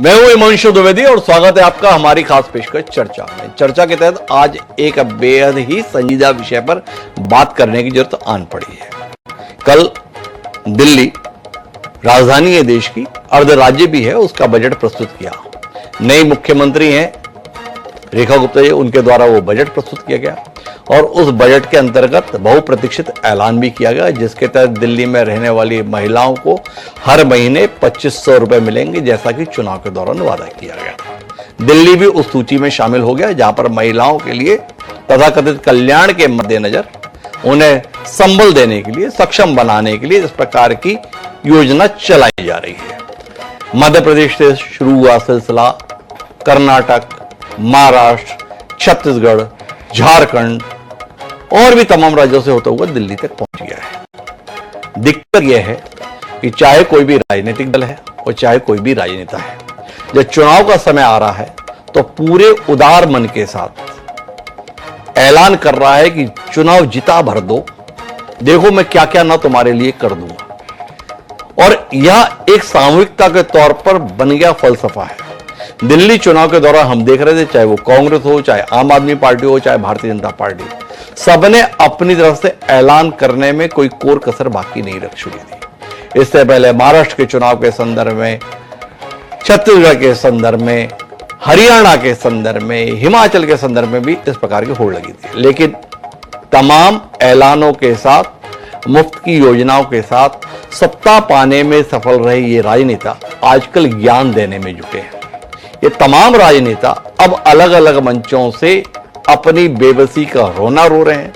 मैं हूं हिमांशु द्विवेदी और स्वागत है आपका हमारी खास पेशकश चर्चा में। चर्चा के तहत आज एक बेहद ही संजीदा विषय पर बात करने की जरूरत आन पड़ी है। कल दिल्ली, राजधानी है देश की, अर्ध राज्य भी है, उसका बजट प्रस्तुत किया। नई मुख्यमंत्री हैं रेखा गुप्ता जी, उनके द्वारा वो बजट प्रस्तुत किया गया और उस बजट के अंतर्गत बहुप्रतीक्षित ऐलान भी किया गया, जिसके तहत दिल्ली में रहने वाली महिलाओं को हर महीने 2500 रुपए मिलेंगे, जैसा कि चुनाव के दौरान वादा किया गया था। दिल्ली भी उस सूची में शामिल हो गया, जहां पर महिलाओं के लिए तथाकथित कल्याण के मद्देनजर उन्हें संबल देने के लिए, सक्षम बनाने के लिए इस प्रकार की योजना चलाई जा रही है। मध्य प्रदेश से शुरू हुआ सिलसिला कर्नाटक, महाराष्ट्र, छत्तीसगढ़, झारखंड और भी तमाम राज्यों से होता हुआ दिल्ली तक पहुंच गया है। दिक्कत यह है कि चाहे कोई भी राजनीतिक दल है और चाहे कोई भी राजनेता है, जब चुनाव का समय आ रहा है तो पूरे उदार मन के साथ ऐलान कर रहा है कि चुनाव जिता भर दो, देखो मैं क्या क्या ना तुम्हारे लिए कर दूंगा। और यह एक सामूहिकता के तौर पर बन गया फलसफा है। दिल्ली चुनाव के दौरान हम देख रहे थे, चाहे वो कांग्रेस हो, चाहे आम आदमी पार्टी हो, चाहे भारतीय जनता पार्टी, सबने अपनी तरफ से ऐलान करने में कोई कोर कसर बाकी नहीं रख छोड़ी थी। इससे पहले महाराष्ट्र के चुनाव के संदर्भ में, छत्तीसगढ़ के संदर्भ में, हरियाणा के संदर्भ में, हिमाचल के संदर्भ में भी इस प्रकार की होड़ लगी थी। लेकिन तमाम ऐलानों के साथ, मुफ्त की योजनाओं के साथ सत्ता पाने में सफल रहे ये राजनेता आजकल ज्ञान देने में जुटे हैं। ये तमाम राजनेता अब अलग अलग मंचों से अपनी बेबसी का रोना रो रहे हैं,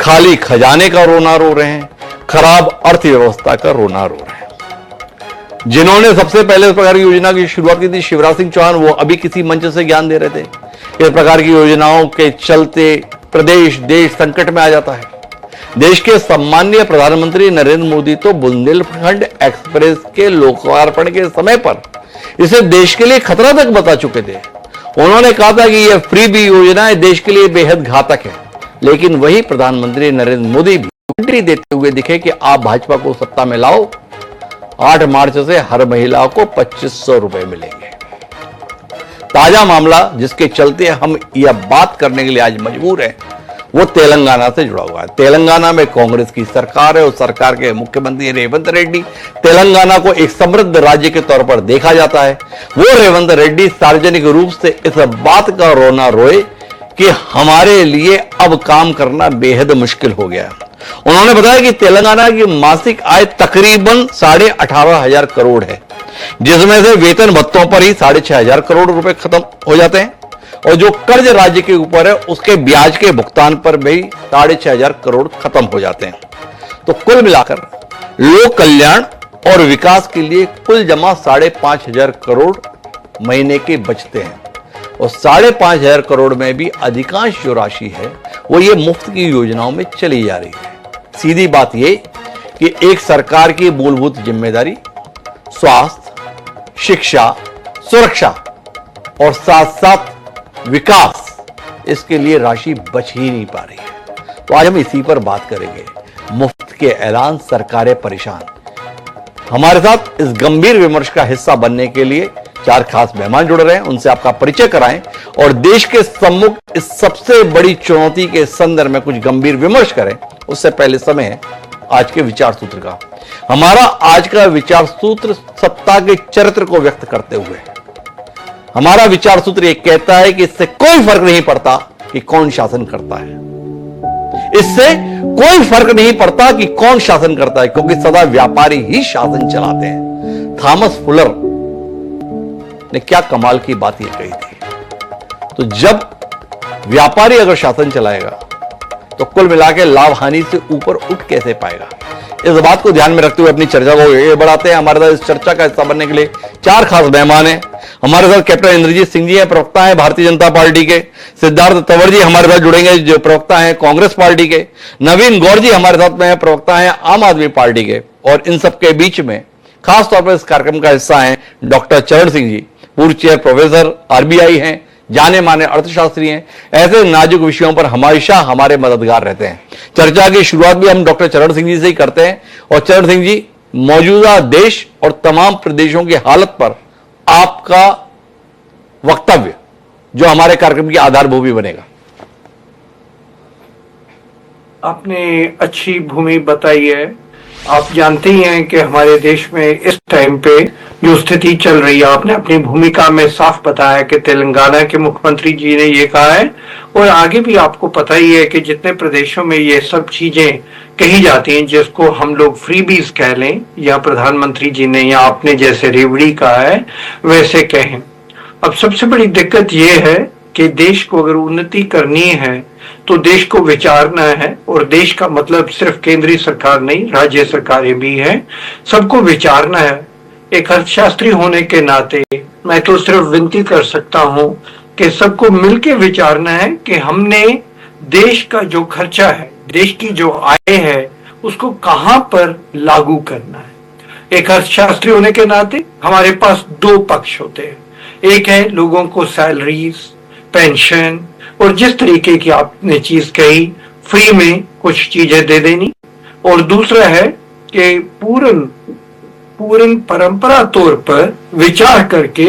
खाली खजाने का रोना रो रहे हैं, खराब अर्थव्यवस्था का रोना रो रहे हैं। जिन्होंने सबसे पहले इस प्रकार की योजना की शुरुआत की थी, शिवराज सिंह चौहान, वो अभी किसी मंच से ज्ञान दे रहे थे। इस प्रकार की योजनाओं के चलते प्रदेश, देश संकट में आ जाता है। देश के सम्माननीय प्रधानमंत्री नरेंद्र मोदी तो बुंदेलखंड एक्सप्रेस के लोकार्पण के समय पर इसे देश के लिए खतरा तक बता चुके थे। उन्होंने कहा था कि यह फ्रीबी योजना देश के लिए बेहद घातक है। लेकिन वही प्रधानमंत्री नरेंद्र मोदी भी एंट्री देते हुए दिखे कि आप भाजपा को सत्ता में लाओ, 8 मार्च से हर महिला को 2500 रुपए मिलेंगे। ताजा मामला जिसके चलते हम यह बात करने के लिए आज मजबूर हैं, वो तेलंगाना से जुड़ा हुआ है। तेलंगाना में कांग्रेस की सरकार है और सरकार के मुख्यमंत्री रेवंत रेड्डी। तेलंगाना को एक समृद्ध राज्य के तौर पर देखा जाता है। वो रेवंत रेड्डी सार्वजनिक रूप से इस बात का रोना रोए कि हमारे लिए अब काम करना बेहद मुश्किल हो गया। उन्होंने बताया कि तेलंगाना की मासिक आय तकरीबन 18,500 करोड़ है, जिसमें से वेतन भत्तों पर ही 6,500 करोड़ रुपए खत्म हो जाते हैं और जो कर्ज राज्य के ऊपर है उसके ब्याज के भुगतान पर भी 6,500 करोड़ खत्म हो जाते हैं। तो कुल मिलाकर लोक कल्याण और विकास के लिए कुल जमा 5,500 करोड़ महीने के बचते हैं और 5,500 करोड़ में भी अधिकांश जो राशि है वो ये मुफ्त की योजनाओं में चली जा रही है। सीधी बात ये कि एक सरकार की मूलभूत जिम्मेदारी स्वास्थ्य, शिक्षा, सुरक्षा और साथ साथ विकास, इसके लिए राशि बच ही नहीं पा रही है। तो आज हम इसी पर बात करेंगे। मुफ्त के ऐलान, सरकारें परेशान। हमारे साथ इस गंभीर विमर्श का हिस्सा बनने के लिए 4 खास मेहमान जुड़ रहे हैं, उनसे आपका परिचय कराएं और देश के सम्मुख इस सबसे बड़ी चुनौती के संदर्भ में कुछ गंभीर विमर्श करें। उससे पहले समय है आज के विचार सूत्र का। हमारा आज का विचार सूत्र सत्ता के चरित्र को व्यक्त करते हुए, हमारा विचार सूत्र यह कहता है कि इससे कोई फर्क नहीं पड़ता कि कौन शासन करता है। इससे कोई फर्क नहीं पड़ता कि कौन शासन करता है, क्योंकि सदा व्यापारी ही शासन चलाते हैं। थॉमस फुलर ने क्या कमाल की बात यह कही थी। तो जब व्यापारी अगर शासन चलाएगा तो कुल मिला के लाभ हानि से ऊपर उठ कैसे पाएगा। इस बात को ध्यान में रखते हुए अपनी चर्चा को आगे बढ़ाते हैं। हमारे साथ इस चर्चा का हिस्सा बनने के लिए 4 खास मेहमान हैं। हमारे साथ कैप्टन इंद्रजीत सिंह जी हैं, प्रवक्ता हैं भारतीय जनता पार्टी के। सिद्धार्थ तंवर जी हमारे साथ जुड़ेंगे, जो प्रवक्ता हैं कांग्रेस पार्टी के। नवीन गौर जी हमारे साथ में है, प्रवक्ता हैं आम आदमी पार्टी के। और इन सबके बीच में खासतौर पर इस कार्यक्रम का हिस्सा हैं डॉक्टर चरण सिंह जी, पूर्व चेयर प्रोफेसर RBI हैं, जाने माने अर्थशास्त्री हैं। ऐसे नाजुक विषयों पर हमेशा हमारे मददगार रहते हैं। चर्चा की शुरुआत भी हम डॉक्टर चरण सिंह जी से ही करते हैं। और चरण सिंह जी, मौजूदा देश और तमाम प्रदेशों की हालत पर आपका वक्तव्य जो हमारे कार्यक्रम की आधारभूमि बनेगा। आपने अच्छी भूमि बताई है। आप जानते ही हैं कि हमारे देश में इस टाइम पे जो स्थिति चल रही है, आपने अपनी भूमिका में साफ बताया कि तेलंगाना के मुख्यमंत्री जी ने ये कहा है, और आगे भी आपको पता ही है कि जितने प्रदेशों में ये सब चीजें कही जाती हैं, जिसको हम लोग फ्रीबीज कह लें, या प्रधानमंत्री जी ने या आपने जैसे रेवड़ी कहा है वैसे कहें। अब सबसे बड़ी दिक्कत ये है कि देश को अगर उन्नति करनी है तो देश को विचारना है, और देश का मतलब सिर्फ केंद्रीय सरकार नहीं, राज्य सरकारें भी हैं, सबको विचारना है। एक अर्थशास्त्री होने के नाते मैं तो सिर्फ विनती कर सकता हूं कि सबको मिलकर विचारना है कि हमने देश का जो खर्चा है, देश की जो आय है, उसको कहां पर लागू करना है। एक अर्थशास्त्री होने के नाते हमारे पास दो पक्ष होते हैं। एक है लोगों को सैलरीज, पेंशन, और जिस तरीके की आपने चीज कही फ्री में कुछ चीजें दे देनी, और दूसरा है कि पूर्ण परंपरा तौर पर विचार करके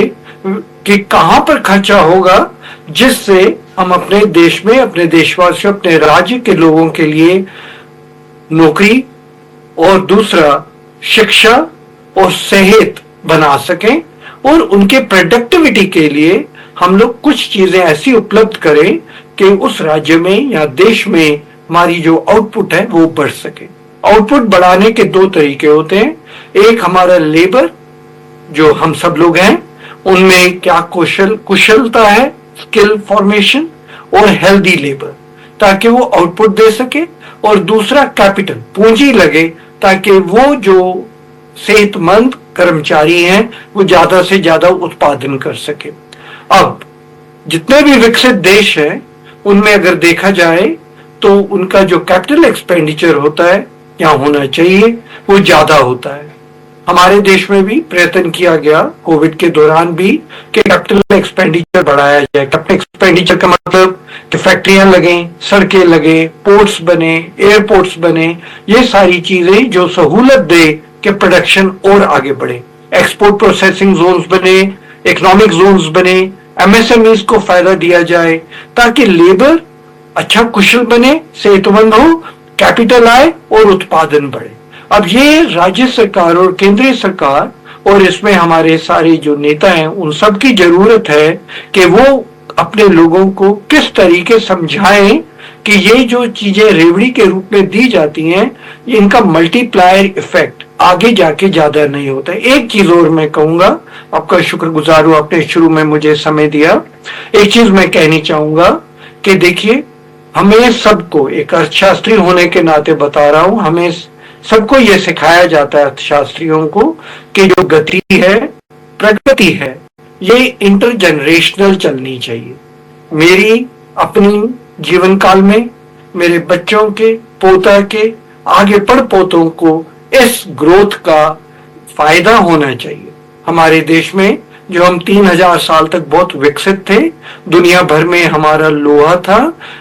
कि कहां पर खर्चा होगा, जिससे हम अपने देश में, अपने देशवासियों, अपने राज्य के लोगों के लिए नौकरी और दूसरा शिक्षा और सेहत बना सकें, और उनके प्रोडक्टिविटी के लिए हम लोग कुछ चीजें ऐसी उपलब्ध करें कि उस राज्य में या देश में हमारी जो आउटपुट है वो बढ़ सके। आउटपुट बढ़ाने के दो तरीके होते हैं। एक हमारा लेबर, जो हम सब लोग हैं, उनमें क्या कुशलता है, स्किल फॉर्मेशन, और हेल्दी लेबर, ताकि वो आउटपुट दे सके, और दूसरा कैपिटल, पूंजी लगे, ताकि वो जो सेहतमंद कर्मचारी हैं वो ज्यादा से ज्यादा उत्पादन कर सके। अब जितने भी विकसित देश हैं उनमें अगर देखा जाए तो उनका जो कैपिटल एक्सपेंडिचर होता है या होना चाहिए वो ज्यादा होता है। हमारे देश में भी प्रयत्न किया गया कोविड के दौरान भी कि कैपिटल एक्सपेंडिचर बढ़ाया जाए। कैपिटल एक्सपेंडिचर का मतलब कि फैक्ट्रियां लगे, सड़कें लगे, पोर्ट्स बने, एयरपोर्ट्स बने, ये सारी चीजें जो सहूलत दे कि प्रोडक्शन और आगे बढ़े। एक्सपोर्ट प्रोसेसिंग जोन्स बने, इकोनॉमिक जोन्स बने, एमएसएमईज को फायदा दिया जाए, ताकि लेबर अच्छा कुशल बने, सेहतमंद हो, कैपिटल आए और उत्पादन बढ़े। अब ये राज्य सरकार और केंद्रीय सरकार और इसमें हमारे सारे जो नेता हैं उन सब की जरूरत है कि वो अपने लोगों को किस तरीके समझाएं कि ये जो चीजें रेवड़ी के रूप में दी जाती हैं, इनका मल्टीप्लायर इफेक्ट आगे जाके ज्यादा नहीं होता है। एक चीज और मैं कहूंगा, आपका शुक्रगुजार हूं, आपने शुरू में मुझे समय दिया। एक चीज मैं कहनी चाहूंगा कि देखिए, हमें सबको, एक अर्थशास्त्री होने के नाते बता रहा हूं, हमें सबको यह सिखाया जाता है अर्थशास्त्रियों को कि जो गति है, प्रगति है, ये इंटरजेनरेशनल चलनी चाहिए। मेरी अपनी जीवन काल में मेरे बच्चों के, पोता के, आगे पड़ पोतों को इस ग्रोथ का फायदा होना चाहिए। हमारे देश में जो हम 3000 साल तक बहुत विकसित थे, दुनिया भर में हमारा लोहा था,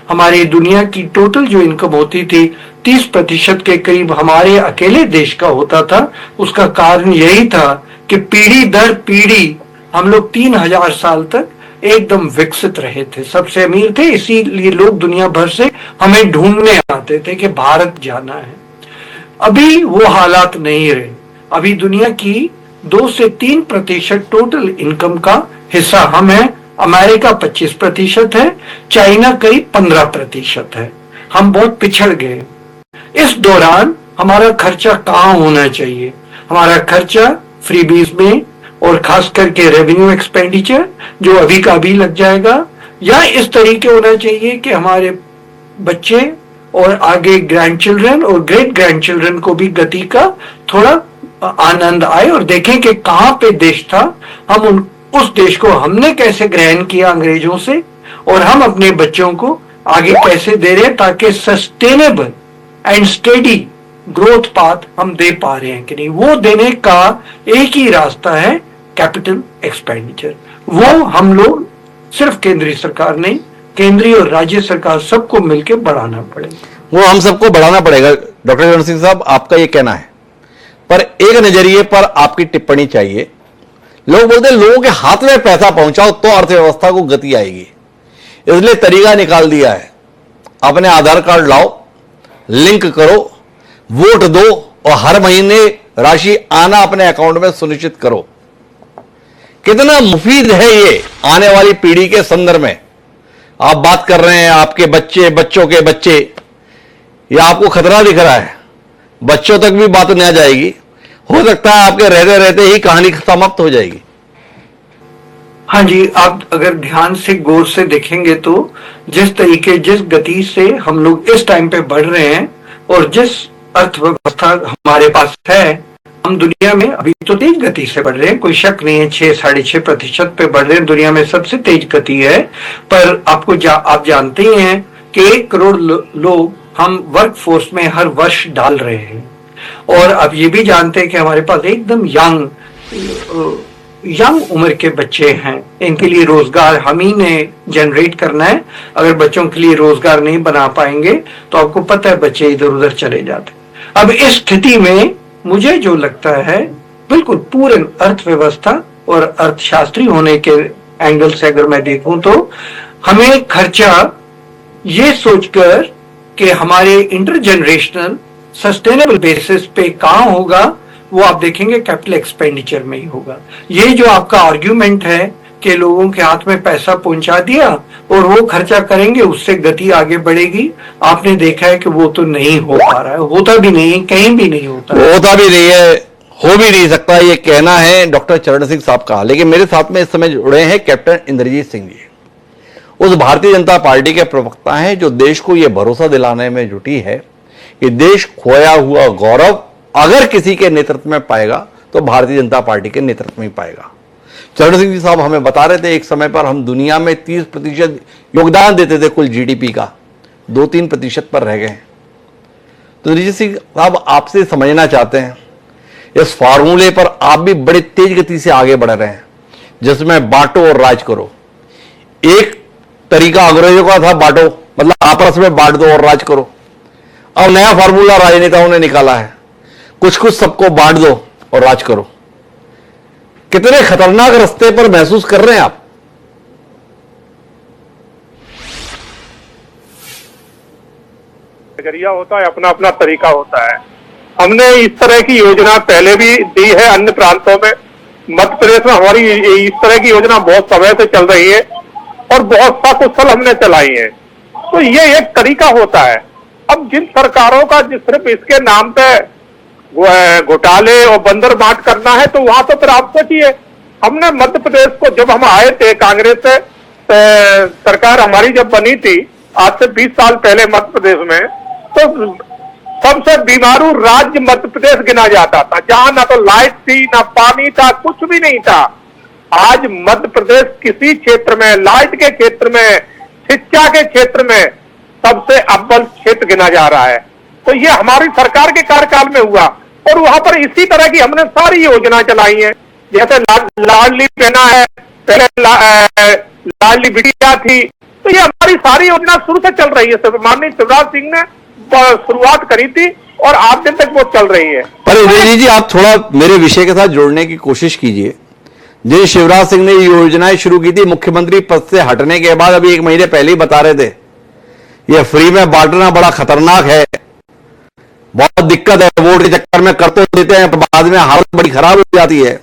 हमारी दुनिया की टोटल जो इनकम होती थी 30% के करीब हमारे अकेले देश का होता था। उसका कारण यही था कि पीढ़ी दर पीढ़ी हम लोग 3000 साल तक एकदम विकसित रहे थे, सबसे अमीर थे, इसीलिए लोग दुनिया भर से हमें ढूंढने आते थे कि भारत जाना है। अभी वो हालात नहीं रहे। अभी दुनिया की 2 से 3% टोटल इनकम का हिस्सा हम है। अमेरिका 25% है, चाइना करीब 15% है। हम बहुत पिछड़ गए। इस दौरान हमारा खर्चा कहाँ होना चाहिए? हमारा खर्चा फ्रीबीज में, और खास करके रेवेन्यू एक्सपेंडिचर जो अभी का अभी लग जाएगा, या इस तरीके होना चाहिए कि हमारे बच्चे और आगे ग्रैंड चिल्ड्रन और ग्रेट ग्रैंड चिल्ड्रन को भी गति का थोड़ा आनंद आए और देखें कि कहां पे देश था, हम उस देश को हमने कैसे ग्रहण किया अंग्रेजों से, और हम अपने बच्चों को आगे कैसे दे रहे हैं, ताकि sustainable and steady growth path हम दे पा रहे हैं कि नहीं। वो देने का एक ही रास्ता है कैपिटल एक्सपेंडिचर। वो हम लोग सिर्फ केंद्रीय सरकार नहीं, केंद्रीय और राज्य सरकार सबको मिलकर बढ़ाना पड़ेगा। वो हम सबको बढ़ाना पड़ेगा। डॉक्टर जयवंत सिंह साहब, आपका ये कहना है, पर एक नजरिए पर आपकी टिप्पणी चाहिए। लोग बोलते हैं लोगों के हाथ में पैसा पहुंचाओ तो अर्थव्यवस्था को गति आएगी। इसलिए तरीका निकाल दिया है, अपने आधार कार्ड लाओ, लिंक करो, वोट दो और हर महीने राशि आना अपने अकाउंट में सुनिश्चित करो। कितना मुफीद है ये आने वाली पीढ़ी के संदर्भ में। आप बात कर रहे हैं आपके बच्चे, बच्चों के बच्चे, या आपको खतरा दिख रहा है, बच्चों तक भी बात नहीं आ जाएगी। हो सकता है आपके रहते रहते ही कहानी समाप्त हो जाएगी। हाँ जी, आप अगर ध्यान से गौर से देखेंगे तो जिस तरीके, जिस गति से हम लोग इस टाइम पे बढ़ रहे हैं और जिस अर्थव्यवस्था हमारे पास है, हम दुनिया में अभी तो तेज गति से बढ़ रहे हैं, कोई शक नहीं है। 6-6.5% पे बढ़ रहे हैं, दुनिया में सबसे तेज गति है। पर आप जानते ही हैं कि 1 करोड़ लोग हम वर्क फोर्स में हर वर्ष डाल रहे हैं। और अब ये भी जानते हैं कि हमारे पास एकदम यंग उम्र के बच्चे हैं, इनके लिए रोजगार हम ही ने जनरेट करना है। अगर बच्चों के लिए रोजगार नहीं बना पाएंगे तो आपको पता है बच्चे इधर उधर चले जाते। अब इस स्थिति में मुझे जो लगता है, बिल्कुल पूरे अर्थव्यवस्था और अर्थशास्त्री होने के एंगल से अगर मैं देखूं तो हमें खर्चा ये सोचकर कि हमारे इंटरजेनरेशनल सस्टेनेबल बेसिस पे कहां होगा, वो आप देखेंगे कैपिटल एक्सपेंडिचर में ही होगा। ये जो आपका आर्ग्यूमेंट है कि लोगों के हाथ में पैसा पहुंचा दिया और वो खर्चा करेंगे उससे गति आगे बढ़ेगी, आपने देखा है कि वो तो नहीं हो पा रहा है, होता भी नहीं, कहीं भी नहीं होता भी नहीं है, हो भी नहीं सकता, ये कहना है डॉक्टर चरण सिंह साहब का। लेकिन मेरे साथ में इस समय जुड़े हैं कैप्टन इंद्रजीत सिंह जी, उस भारतीय जनता पार्टी के प्रवक्ता हैं जो देश को यह भरोसा दिलाने में जुटी है कि देश खोया हुआ गौरव अगर किसी के नेतृत्व में पाएगा तो भारतीय जनता पार्टी के नेतृत्व में पाएगा। चरण सिंह जी साहब हमें बता रहे थे एक समय पर हम दुनिया में 30% योगदान देते थे कुल जीडीपी का, 2-3% पर रह गए। तो इंद्रजीत सिंह साहब आपसे समझना चाहते हैं, इस फार्मूले पर आप भी बड़ी तेज गति से आगे बढ़ रहे हैं जिसमें बांटो और राज करो। एक तरीका अंग्रेजों का था, बांटो मतलब आपस में बांट दो और राज करो। अब नया फार्मूला राजनेताओं ने निकाला है, कुछ कुछ सबको बांट दो और राज करो। कितने खतरनाक रास्ते पर महसूस कर रहे हैं आप? नजरिया होता है, अपना अपना तरीका होता है। हमने इस तरह की योजना पहले भी दी है अन्य प्रांतों में। मध्य प्रदेश में हमारी इस तरह की योजना बहुत समय से चल रही है और बहुत सकुशल हमने चलाई है। तो ये एक तरीका होता है। अब जिन सरकारों का सिर्फ इसके नाम पे घोटाले और बंदर बांट करना है तो वहां तो फिर आप सोचिए, हमने मध्य प्रदेश को जब हम आए थे कांग्रेस से सरकार हमारी जब बनी थी आज से 20 साल पहले मध्य प्रदेश में, तो सबसे बीमारू राज्य मध्य प्रदेश गिना जाता था, जहां ना तो लाइट थी ना पानी था, कुछ भी नहीं था। आज मध्य प्रदेश किसी क्षेत्र में, लाइट के क्षेत्र में, शिक्षा के क्षेत्र में सबसे अव्वल क्षेत्र गिना जा रहा है। तो ये हमारी सरकार के कार्यकाल में हुआ और वहां पर इसी तरह की हमने सारी योजना चलाई है। जैसे लाडली बहना है, पहले लाडली बिटिया थी, तो ये हमारी सारी योजना शुरू से चल रही है। माननीय शिवराज सिंह ने शुरुआत करी थी और आज दिन तक वो चल रही है। पर इंद्रजीत जी आप थोड़ा मेरे विषय के साथ जोड़ने की कोशिश कीजिए। जिन शिवराज सिंह ने ये योजनाएं शुरू की थी मुख्यमंत्री पद से हटने के बाद, अभी 1 महीने पहले ही बता रहे थे ये फ्री में बांटना बड़ा खतरनाक है, बहुत दिक्कत है, वोट के चक्कर में कर तो देते हैं पर बाद में हालत बड़ी खराब हो जाती है।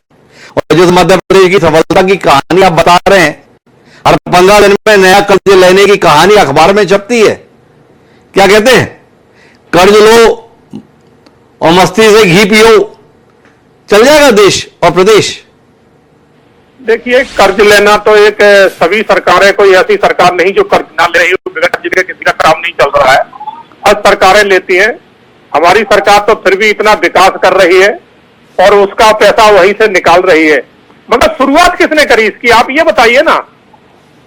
और जिस मध्य प्रदेश की सफलता की कहानी आप बता रहे हैं, हर 15 दिन में नया कर्ज लेने की कहानी अखबार में छपती है। क्या कहते हैं, कर्ज लो और मस्ती से घी पियो, चल जाएगा देश और प्रदेश। देखिए, कर्ज लेना तो एक सभी सरकारें, कोई ऐसी सरकार नहीं जो कर्ज ना ले रही हो, किसी का काम नहीं चल रहा है, हर सरकारें लेती हैं। हमारी सरकार तो फिर भी इतना विकास कर रही है और उसका पैसा वहीं से निकाल रही है। मगर शुरुआत किसने करी इसकी, आप ये बताइए ना।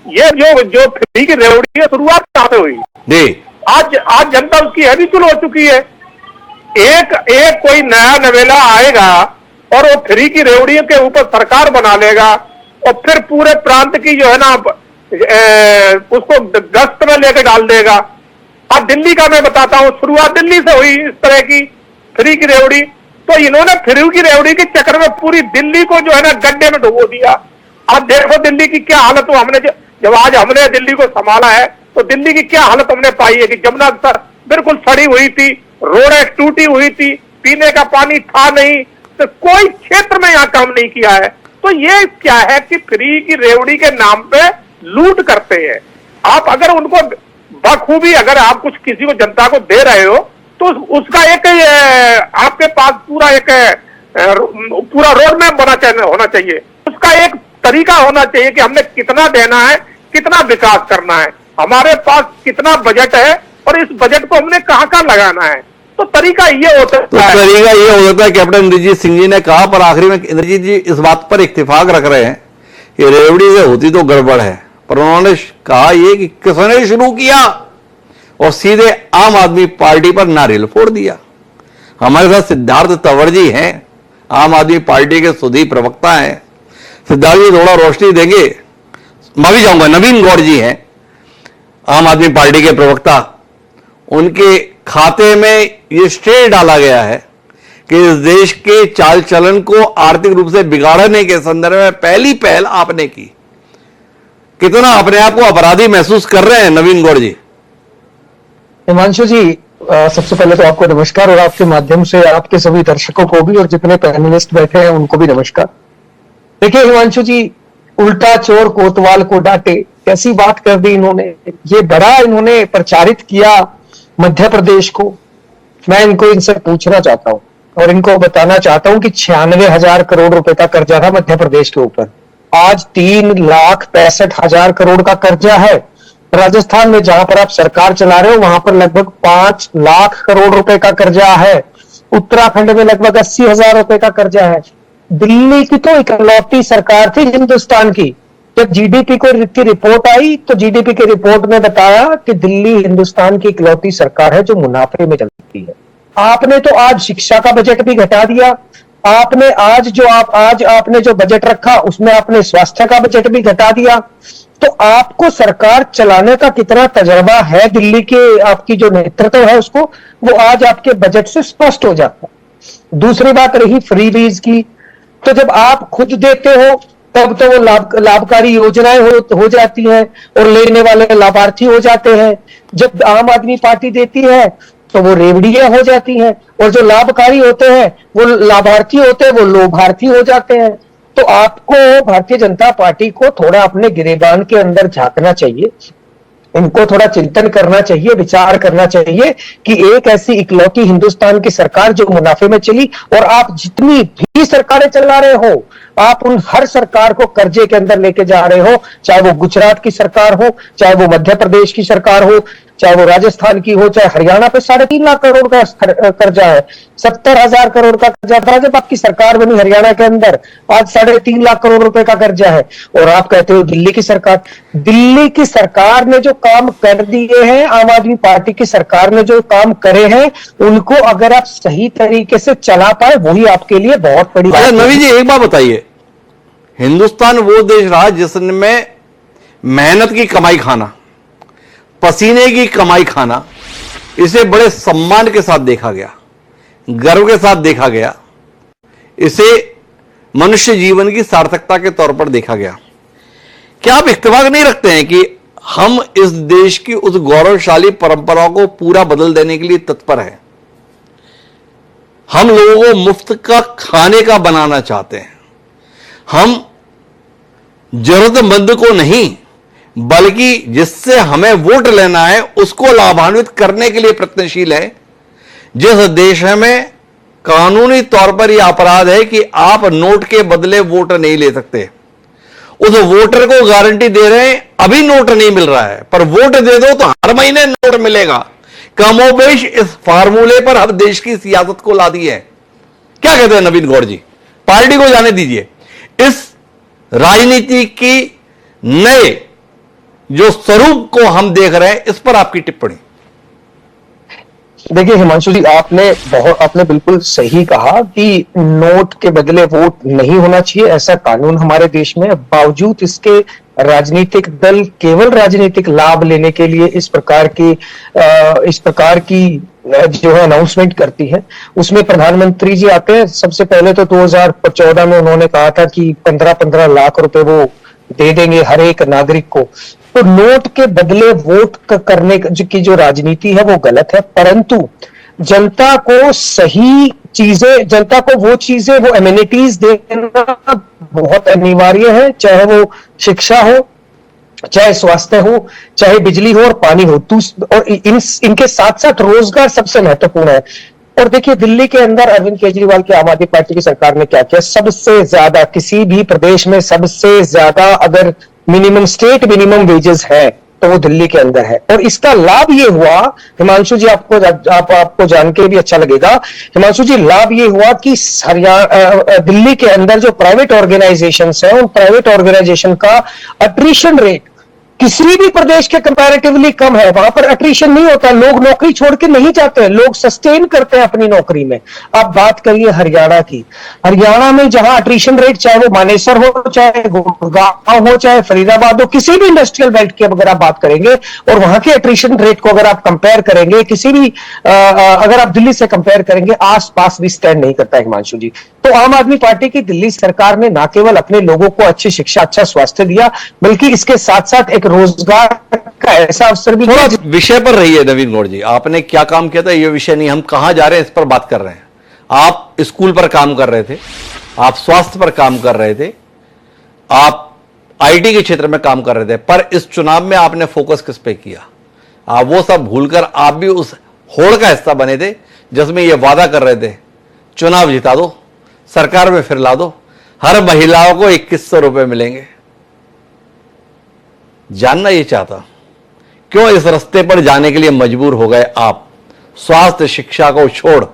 ये जो फ्री की रेवड़ी है, शुरुआत कहां से हुई जी? आज जनता उसकी हैबिचुअल हो चुकी है। एक कोई नया नवेला आएगा और वो फ्री की रेवड़ियों के ऊपर सरकार बना लेगा और फिर पूरे प्रांत की जो है ना उसको गश्त में लेकर डाल देगा। अब दिल्ली का मैं बताता हूं, शुरुआत दिल्ली से हुई इस तरह की फ्री की रेवड़ी। तो इन्होंने फ्री की रेवड़ी के चक्कर में पूरी दिल्ली को जो है ना गड्ढे में डुबो दिया। अब देखो दिल्ली की क्या हालत हो, हमने जब आज हमने दिल्ली को संभाला है तो दिल्ली की क्या हालत हमने पाई है कि जमुना सर बिल्कुल सड़ी हुई थी, रोडें टूटी हुई थी, पीने का पानी था नहीं, तो कोई क्षेत्र में यहाँ काम नहीं किया है। तो ये क्या है कि फ्री की रेवड़ी के नाम पे लूट करते हैं। आप अगर उनको बखूबी अगर आप कुछ किसी को जनता को दे रहे हो तो उसका एक आपके पास पूरा एक पूरा रोड मैप होना चाहिए, उसका एक तरीका होना चाहिए कि हमने कितना देना है, कितना विकास करना है, हमारे पास कितना बजट है और इस बजट को हमने कहाँ लगाना है। तो तरीका ये होता है। तो तरीका ये हो सकता है कैप्टन इंद्रजीत सिंह जी ने कहा, पर आखिरी में इंद्रजीत जी इस बात पर इत्तेफाक रख रहे हैं कि रेवड़ी से होती तो गड़बड़ है, पर उन्होंने कहा ये कि किसने शुरू किया और सीधे आम आदमी पार्टी पर नारियल फोड़ दिया। हमारे साथ सिद्धार्थ तंवर जी हैं, आम आदमी पार्टी के सुधी प्रवक्ता हैं। सिद्धार्थ जी थोड़ा रोशनी देंगे? मैं भी जाऊंगा। नवीन गौड़ जी हैं, आम आदमी पार्टी के प्रवक्ता, उनके खाते में यह श्रेय डाला गया है कि इस देश के चाल चलन को आर्थिक रूप से बिगाड़ने के संदर्भ में पहली पहल आपने की। कितना अपने आप को अपराधी महसूस कर रहे हैं नवीन गौड़ जी? हिमांशु जी, सबसे पहले तो आपको नमस्कार और आपके माध्यम से आपके सभी दर्शकों को भी और जितने पैनलिस्ट बैठे हैं उनको भी नमस्कार। देखिए हिमांशु जी, उल्टा चोर कोतवाल को डांटे, कैसी बात कर दी इन्होंने। ये बड़ा इन्होंने प्रचारित किया मध्य प्रदेश को। मैं इनसे पूछना चाहता हूं और इनको बताना चाहता हूं कि 96,000 करोड़ रुपए का कर्जा था मध्य प्रदेश के ऊपर, आज 3,65,000 करोड़ का कर्जा है। राजस्थान में जहां पर आप सरकार चला रहे हो वहां पर लगभग 5 लाख करोड़ रुपए का कर्जा है। उत्तराखंड में लगभग 80,000 रुपए का कर्जा है। दिल्ली की तो इकलौती सरकार थी हिंदुस्तान की। जब जीडीपी की रिपोर्ट आई तो जीडीपी की रिपोर्ट में बताया कि दिल्ली हिंदुस्तान की इकलौती सरकार है जो मुनाफे में चलती है। आपने तो आज शिक्षा का बजट भी घटा दिया। आपने आज आपने जो बजट रखा उसमें आपने स्वास्थ्य का बजट भी घटा दिया। तो आपको सरकार चलाने का कितना तजर्बा है दिल्ली के आपकी जो नेतृत्व है उसको, वो आज आपके बजट से स्पष्ट हो जाता है। दूसरी बात रही फ्रीबीज की, तो जब आप खुद देते हो तब तो वो लाभकारी योजनाएं हो जाती हैं और लेने वाले लाभार्थी हो जाते हैं। जब आम आदमी पार्टी देती है तो वो रेवड़ियां हो जाती हैं और जो लाभकारी होते हैं वो लाभार्थी होते हैं, वो लोभार्थी हो जाते हैं। तो आपको भारतीय जनता पार्टी को थोड़ा अपने गिरेबान के अंदर झांकना चाहिए, इनको थोड़ा चिंतन करना चाहिए, विचार करना चाहिए कि एक ऐसी इकलौती हिंदुस्तान की सरकार जो मुनाफे में चली, और आप जितनी भी सरकारें चला रहे हो आप उन हर सरकार को कर्जे के अंदर लेके जा रहे हो, चाहे वो गुजरात की सरकार हो, चाहे वो मध्य प्रदेश की सरकार हो, चाहे वो राजस्थान की हो, चाहे हरियाणा पे 3.5 लाख करोड़ का कर्जा है। 70,000 करोड़ का कर्जा था जब आपकी सरकार बनी हरियाणा के अंदर, आज 3.5 लाख करोड़ रुपए का कर्जा है। और आप कहते हो दिल्ली की सरकार ने जो काम कर दिए हैं, आम आदमी पार्टी की सरकार ने जो काम करे हैं, उनको अगर आप सही तरीके से चला पाए वही आपके लिए बहुत बड़ी बात है। नवीन जी एक बात बताइए, हिंदुस्तान वो देश रहा जिसमें मेहनत की कमाई खाना, पसीने की कमाई खाना, इसे बड़े सम्मान के साथ देखा गया, गर्व के साथ देखा गया, इसे मनुष्य जीवन की सार्थकता के तौर पर देखा गया। क्या आप इत्तेफाक नहीं रखते हैं कि हम इस देश की उस गौरवशाली परंपरा को पूरा बदल देने के लिए तत्पर हैं? हम लोगों को मुफ्त का खाने का बनाना चाहते हैं। हम जरूरतमंद को नहीं बल्कि जिससे हमें वोट लेना है उसको लाभान्वित करने के लिए प्रयत्नशील है। जिस देश में कानूनी तौर पर यह अपराध है कि आप नोट के बदले वोट नहीं ले सकते, उस वोटर को गारंटी दे रहे हैं अभी नोट नहीं मिल रहा है पर वोट दे दो तो हर महीने नोट मिलेगा। कमोबेश इस फार्मूले पर अब देश की सियासत को ला दी है। क्या कहते हैं नवीन गौड़ जी? पार्टी को जाने दीजिए, इस राजनीति की नए जो स्वरूप को हम देख रहे हैं, इस पर आपकी टिप्पणी। देखिए हिमांशु जी, आपने बिल्कुल सही कहा कि नोट के बदले वोट नहीं होना चाहिए, ऐसा कानून हमारे देश में है। बावजूद इसके राजनीतिक दल केवल राजनीतिक लाभ लेने के लिए इस प्रकार की जो है अनाउंसमेंट करती है। उसमें प्रधानमंत्री जी आते हैं। सबसे पहले तो 2014 में उन्होंने कहा था कि 15-15 लाख रुपए वो दे देंगे हर एक नागरिक को। तो नोट के बदले वोट करने की जो राजनीति है वो गलत है, परंतु जनता को वो एमिनिटीज देना बहुत अनिवार्य है, चाहे वो शिक्षा हो, चाहे स्वास्थ्य हो, चाहे बिजली हो और पानी हो। और इनके साथ साथ रोजगार सबसे महत्वपूर्ण है। और देखिए दिल्ली के अंदर अरविंद केजरीवाल की आम आदमी पार्टी की सरकार ने क्या किया, सबसे ज्यादा किसी भी प्रदेश में सबसे ज्यादा अगर स्टेट मिनिमम वेजेस है तो वो दिल्ली के अंदर है। और इसका लाभ ये हुआ हिमांशु जी, आपको जान के भी अच्छा लगेगा हिमांशु जी, लाभ ये हुआ कि दिल्ली के अंदर जो प्राइवेट ऑर्गेनाइजेशंस है, उन प्राइवेट ऑर्गेनाइजेशन का अट्रिशन रेट किसी भी प्रदेश के कंपैरेटिवली कम है। वहां पर अट्रिशन नहीं होता, लोग नौकरी छोड़ के नहीं जाते हैं, लोग सस्टेन करते हैं अपनी नौकरी में। आप बात करिए हरियाणा की, हरियाणा में जहां अट्रिशन रेट, चाहे वो मानेसर हो, चाहे गुड़गांव हो, चाहे फरीदाबाद हो, किसी भी इंडस्ट्रियल बेल्ट की अगर आप बात करेंगे और वहां के अट्रिशन रेट को अगर आप कंपेयर करेंगे किसी भी अगर आप दिल्ली से कंपेयर करेंगे, आसपास भी स्टैंड नहीं करता हिमांशु जी। तो आम आदमी पार्टी की दिल्ली सरकार ने न केवल अपने लोगों को अच्छी शिक्षा, अच्छा स्वास्थ्य दिया, बल्कि इसके साथ साथ एक रोजगार का ऐसा अवसर भी थोड़ा विषय पर रहिए नवीन गौड़ जी, आपने क्या काम किया था ये विषय नहीं, हम कहां जा रहे हैं इस पर बात कर रहे हैं। आप स्कूल पर काम कर रहे थे, आप स्वास्थ्य पर काम कर रहे थे, आप आईटी के क्षेत्र में काम कर रहे थे, पर इस चुनाव में आपने फोकस किस पे किया? आप वो सब भूलकर आप भी उस होड़ का हिस्सा बने थे जिसमें ये वादा कर रहे थे चुनाव जिता दो, सरकार में फिर ला दो, हर महिलाओं को 2100 रुपए मिलेंगे। जानना ये चाहता क्यों इस रास्ते पर जाने के लिए मजबूर हो गए आप? स्वास्थ्य शिक्षा को छोड़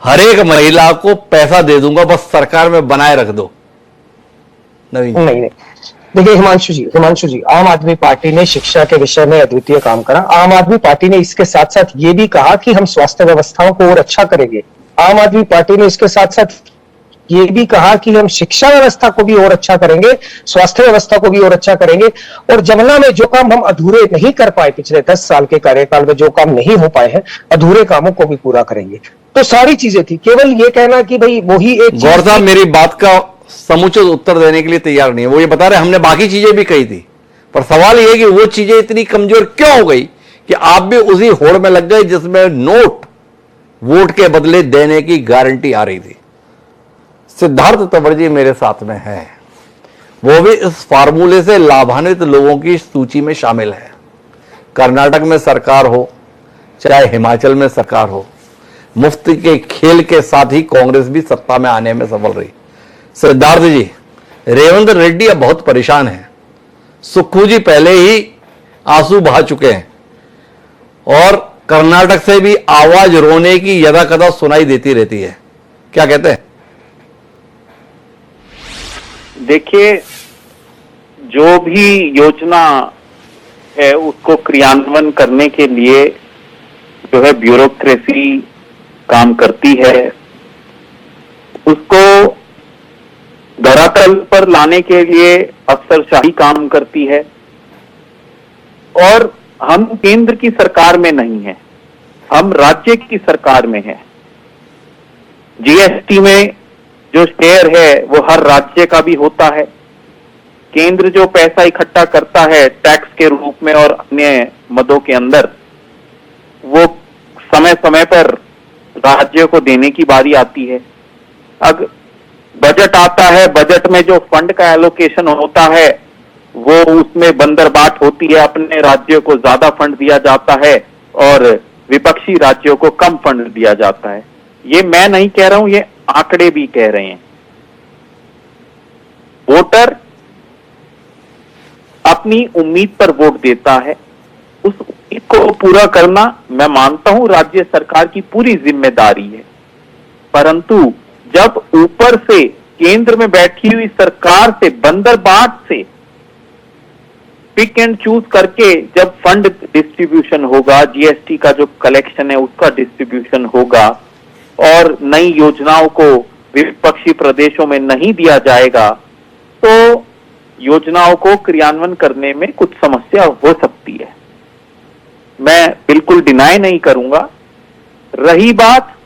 हर एक महिला को पैसा दे दूंगा, बस सरकार में बनाए रख दो। नवीन नहीं, देखिए हिमांशु जी, आम आदमी पार्टी ने शिक्षा के विषय में अद्वितीय काम करा। आम आदमी पार्टी ने इसके साथ साथ ये भी कहा कि हम स्वास्थ्य व्यवस्थाओं को और अच्छा करेंगे। आम आदमी पार्टी ने इसके साथ साथ ये भी कहा कि हम शिक्षा व्यवस्था को भी और अच्छा करेंगे, स्वास्थ्य व्यवस्था को भी और अच्छा करेंगे। और जमुना में जो काम हम अधूरे नहीं कर पाए पिछले 10 साल के कार्यकाल में, जो काम नहीं हो पाए हैं, अधूरे कामों को भी पूरा करेंगे। तो सारी चीजें थी, केवल ये कहना कि भाई वही एक गौर साहब मेरी बात का समुचित उत्तर देने के लिए तैयार नहीं है। वो ये बता रहे हमने बाकी चीजें भी कही थी, पर सवाल ये है कि वो चीजें इतनी कमजोर क्यों हो गई कि आप भी उसी होड़ में लग गए जिसमें नोट वोट के बदले देने की गारंटी आ रही थी। सिद्धार्थ तंवर जी मेरे साथ में है, वो भी इस फार्मूले से लाभान्वित लोगों की सूची में शामिल है। कर्नाटक में सरकार हो चाहे हिमाचल में सरकार हो, मुफ्त के खेल के साथ ही कांग्रेस भी सत्ता में आने में सफल रही। सिद्धार्थ जी, रेवंत रेड्डी अब बहुत परेशान हैं, सुक्खू जी पहले ही आंसू बहा चुके हैं और कर्नाटक से भी आवाज रोने की यदा कदा सुनाई देती रहती है। क्या कहते हैं? देखिए, जो भी योजना है उसको क्रियान्वयन करने के लिए जो है ब्यूरोक्रेसी काम करती है, उसको धरातल पर लाने के लिए अफसरशाही काम करती है। और हम केंद्र की सरकार में नहीं है, हम राज्य की सरकार में है। जीएसटी में जो शेयर है वो हर राज्य का भी होता है। केंद्र जो पैसा इकट्ठा करता है टैक्स के रूप में और अन्य मदों के अंदर, वो समय समय पर राज्य को देने की बारी आती है। अब बजट आता है, बजट में जो फंड का एलोकेशन होता है वो उसमें बंदरबाट होती है, अपने राज्यों को ज्यादा फंड दिया जाता है और विपक्षी राज्यों को कम फंड दिया जाता है। ये मैं नहीं कह रहा हूं, ये आंकड़े भी कह रहे हैं। वोटर अपनी उम्मीद पर वोट देता है, उस उम्मीद को पूरा करना मैं मानता हूं राज्य सरकार की पूरी जिम्मेदारी है। परंतु जब ऊपर से केंद्र में बैठी हुई सरकार से बंदरबाट से पिक एंड चूज करके जब फंड डिस्ट्रीब्यूशन होगा, जीएसटी का जो कलेक्शन है उसका डिस्ट्रीब्यूशन होगा और नई योजनाओं को विपक्षी प्रदेशों में नहीं दिया जाएगा तो योजनाओं को क्रियान्वयन करने में कुछ समस्या हो सकती है। मैं बिल्कुल डिनाई नहीं करूंगा। रही बात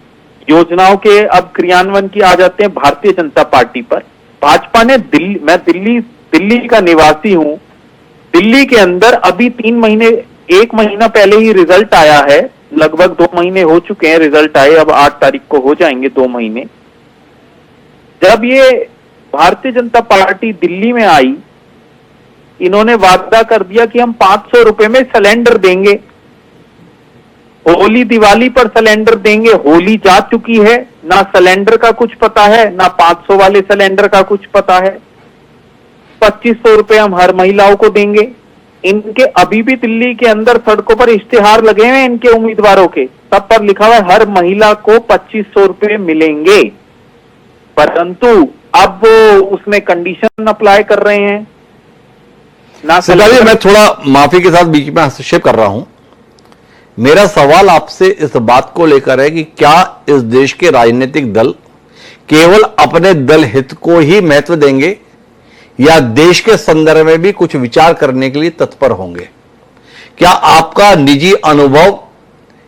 योजनाओं के अब क्रियान्वयन की, आ जाते हैं भारतीय जनता पार्टी पर। भाजपा ने मैं दिल्ली का निवासी हूं। दिल्ली के अंदर अभी 3 महीने, 1 महीना पहले ही रिजल्ट आया है, लगभग 2 महीने हो चुके हैं रिजल्ट आए, अब 8 तारीख को हो जाएंगे 2 महीने। जब ये भारतीय जनता पार्टी दिल्ली में आई, इन्होंने वादा कर दिया कि हम 500 रुपए में सिलेंडर देंगे, होली दिवाली पर सिलेंडर देंगे। होली जा चुकी है, ना सिलेंडर का कुछ पता है, ना 500 वाले सिलेंडर का कुछ पता है। 2500 रुपए हम हर महिलाओं को देंगे। इनके अभी भी दिल्ली के अंदर सड़कों पर इश्तेहार लगे हुए हैं इनके उम्मीदवारों के, सब पर लिखा हुआ है हर महिला को 2500 रुपए मिलेंगे, परंतु अब वो उसमें कंडीशन अप्लाई कर रहे हैं ना। सिद्धार्थ जी, मैं थोड़ा माफी के साथ बीच में हस्तक्षेप कर रहा हूं। मेरा सवाल आपसे इस बात को लेकर है कि क्या इस देश के राजनीतिक दल केवल अपने दल हित को ही महत्व देंगे या देश के संदर्भ में भी कुछ विचार करने के लिए तत्पर होंगे? क्या आपका निजी अनुभव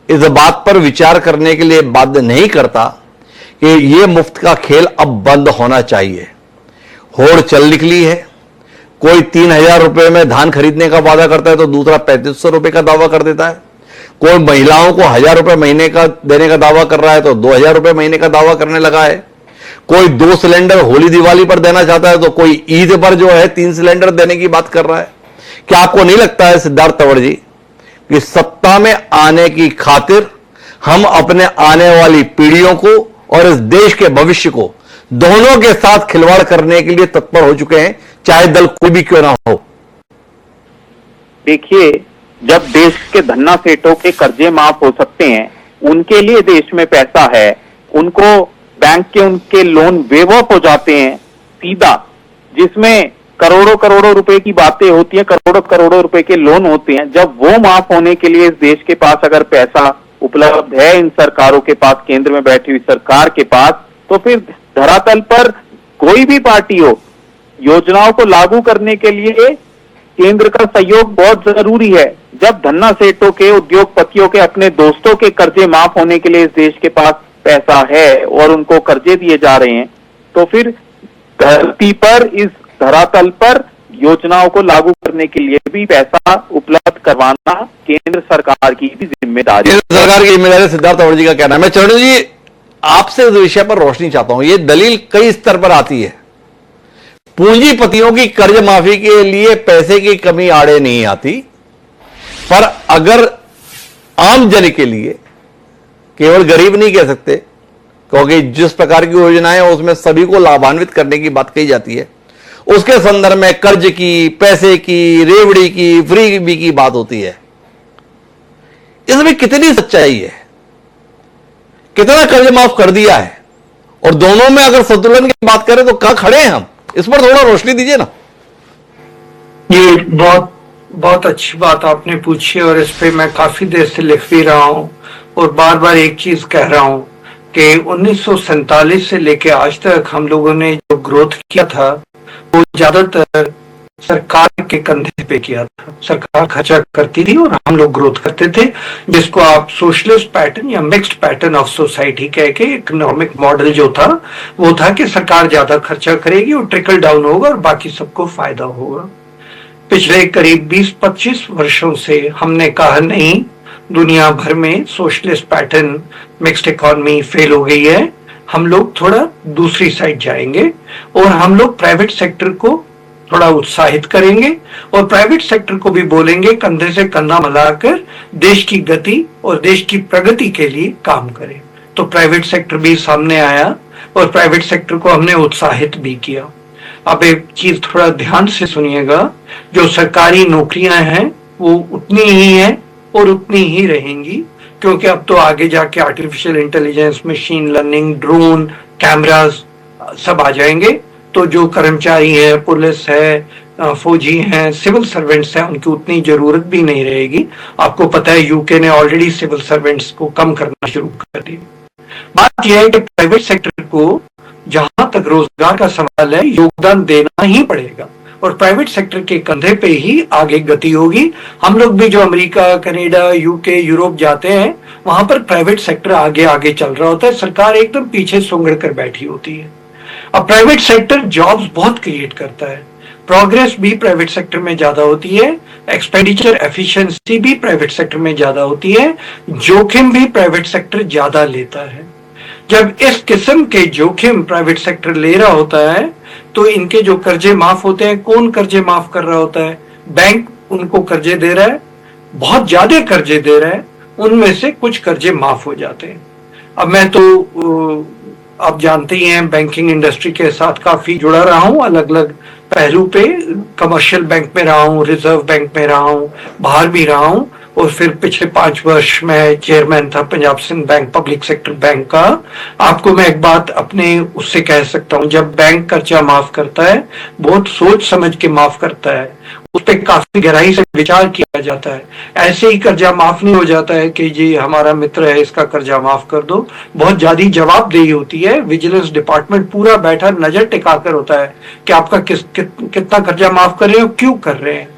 इस बात पर विचार करने के लिए बाध्य नहीं करता कि यह मुफ्त का खेल अब बंद होना चाहिए? होड़ चल निकली है। कोई 3000 रुपए में धान खरीदने का वादा करता है तो दूसरा 3500 रुपए का दावा कर देता है। कोई महिलाओं को 1000 रुपए महीने का देने का दावा कर रहा है तो 2000 रुपए महीने का दावा करने लगा है। कोई 2 सिलेंडर होली दिवाली पर देना चाहता है तो कोई ईद पर जो है 3 सिलेंडर देने की बात कर रहा है। क्या आपको नहीं लगता है सिद्धार्थ तंवर जी कि सत्ता में आने की खातिर हम अपने आने वाली पीढ़ियों को और इस देश के भविष्य को दोनों के साथ खिलवाड़ करने के लिए तत्पर हो चुके हैं, चाहे दल कोई भी क्यों ना हो? देखिए, जब देश के धन्ना सेठों के कर्जे माफ हो सकते हैं, उनके लिए देश में पैसा है, उनको बैंक के उनके लोन वेव ऑफ हो जाते हैं सीधा, जिसमें करोड़ों करोड़ों रुपए की बातें होती हैं, करोड़ों करोड़ों रुपए के लोन होते हैं। जब वो माफ होने के लिए इस देश के पास अगर पैसा उपलब्ध है, इन सरकारों के पास, केंद्र में बैठी हुई सरकार के पास, तो फिर धरातल पर कोई भी पार्टी हो, योजनाओं को लागू करने के लिए केंद्र का सहयोग बहुत जरूरी है। जब धन्ना सेठों के, उद्योगपतियों के, अपने दोस्तों के कर्जे माफ होने के लिए इस देश के पास पैसा है और उनको कर्जे दिए जा रहे हैं, तो फिर धरती पर, इस धरातल पर योजनाओं को लागू करने के लिए भी पैसा उपलब्ध करवाना केंद्र सरकार की भी जिम्मेदारी है। केंद्र सरकार की जिम्मेदारी, सिद्धार्थ तंवर जी का कहना है। मैं चरण जी आपसे इस विषय पर रोशनी चाहता हूं। यह दलील कई स्तर पर आती है। पूंजीपतियों की कर्ज माफी के लिए पैसे की कमी आड़े नहीं आती, पर अगर आम जन के लिए, केवल गरीब नहीं कह सकते क्योंकि जिस प्रकार की योजनाएं हैं उसमें सभी को लाभान्वित करने की बात कही जाती है, उसके संदर्भ में कर्ज की, पैसे की, रेवड़ी की, फ्री की बात होती है। इसमें कितनी सच्चाई है? कितना कर्ज माफ कर दिया है? और दोनों में अगर संतुलन की बात करें तो कहां खड़े हैं हम? इस पर थोड़ा रोशनी दीजिए ना। ये बहुत अच्छी बात आपने पूछी और इस पे मैं काफी देर से लिख भी रहा हूं और बार बार एक चीज कह रहा हूं कि 1947 से लेके आज तक हम लोगों ने जो ग्रोथ किया था वो ज्यादातर सरकार के कंधे पे किया था। सरकार खर्चा करती थी और हम लोग ग्रोथ करते थे, जिसको आप सोशलिस्ट पैटर्न या मिक्स्ड पैटर्न ऑफ सोसाइटी कह के इकोनॉमिक मॉडल जो था वो था कि सरकार ज्यादा खर्चा करेगी और ट्रिकल डाउन होगा और बाकी सबको फायदा होगा। पिछले करीब 20-25 वर्षों से हमने कहा नहीं, दुनिया भर में socialist pattern, mixed economy fail हो गई है, हम लोग थोड़ा दूसरी साइड जाएंगे और हम लोग प्राइवेट सेक्टर को थोड़ा उत्साहित करेंगे और प्राइवेट सेक्टर को भी बोलेंगे कंधे से कंधा मिलाकर देश की गति और देश की प्रगति के लिए काम करें। तो प्राइवेट सेक्टर भी सामने आया और प्राइवेट सेक्टर को हमने उत्साहित भी किया। अब एक चीज थोड़ा ध्यान से सुनिएगा, जो सरकारी नौकरियां हैं वो उतनी ही हैं और उतनी ही रहेंगी, क्योंकि अब तो आगे जाके artificial intelligence, machine learning, drone, cameras सब आ जाएंगे। तो जो कर्मचारी है, पुलिस है, फौजी हैं, सिविल सर्वेंट्स हैं, उनकी उतनी जरूरत भी नहीं रहेगी। आपको पता है यूके ने ऑलरेडी सिविल सर्वेंट्स को कम करना शुरू कर दिया। बात यह है कि प्राइवेट सेक्टर को जहां तक रोजगार का सवाल है योगदान देना ही पड़ेगा और प्राइवेट सेक्टर के कंधे पे ही आगे गति होगी। हम लोग भी जो अमेरिका, कनाडा, यूके, यूरोप जाते हैं वहां पर प्राइवेट सेक्टर आगे आगे चल रहा होता है, सरकार एकदम पीछे सुंगड़ कर बैठी होती है। अब प्राइवेट सेक्टर जॉब्स बहुत क्रिएट करता है, प्रोग्रेस भी प्राइवेट सेक्टर में ज्यादा होती है, एक्सपेंडिचर एफिशिएंसी भी प्राइवेट सेक्टर में ज्यादा होती है, जोखिम भी प्राइवेट सेक्टर ज्यादा लेता है। जब इस किस्म के जोखिम प्राइवेट सेक्टर ले रहा होता है तो इनके जो कर्जे माफ होते हैं, कौन कर्जे माफ कर रहा होता है? बैंक उनको कर्जे दे रहा है, बहुत ज्यादा कर्जे दे रहा है, उनमें से कुछ कर्जे माफ हो जाते हैं। अब मैं तो आप जानते ही हैं बैंकिंग इंडस्ट्री के साथ काफी जुड़ा रहा हूं, अलग अलग पहलू पे, कमर्शियल बैंक में रहा हूं, रिजर्व बैंक में रहा हूं, बाहर भी रहा हूं और फिर पिछले 5 वर्ष में चेयरमैन था Punjab Sind bank public sector bank का। आपको मैं एक बात अपने उससे कह सकता हूं, जब बैंक कर्जा माफ करता है बहुत सोच समझ के माफ करता है, उस पर काफी गहराई से विचार किया जाता है। ऐसे ही कर्जा माफ नहीं हो जाता है कि जी हमारा मित्र है इसका कर्जा माफ कर दो, बहुत ज्यादा जवाबदेही होती है। विजिलेंस डिपार्टमेंट पूरा बैठा नजर टिकाकर होता है कि आपका कितना कर्जा माफ कर रहे हो, क्यों कर रहे हैं।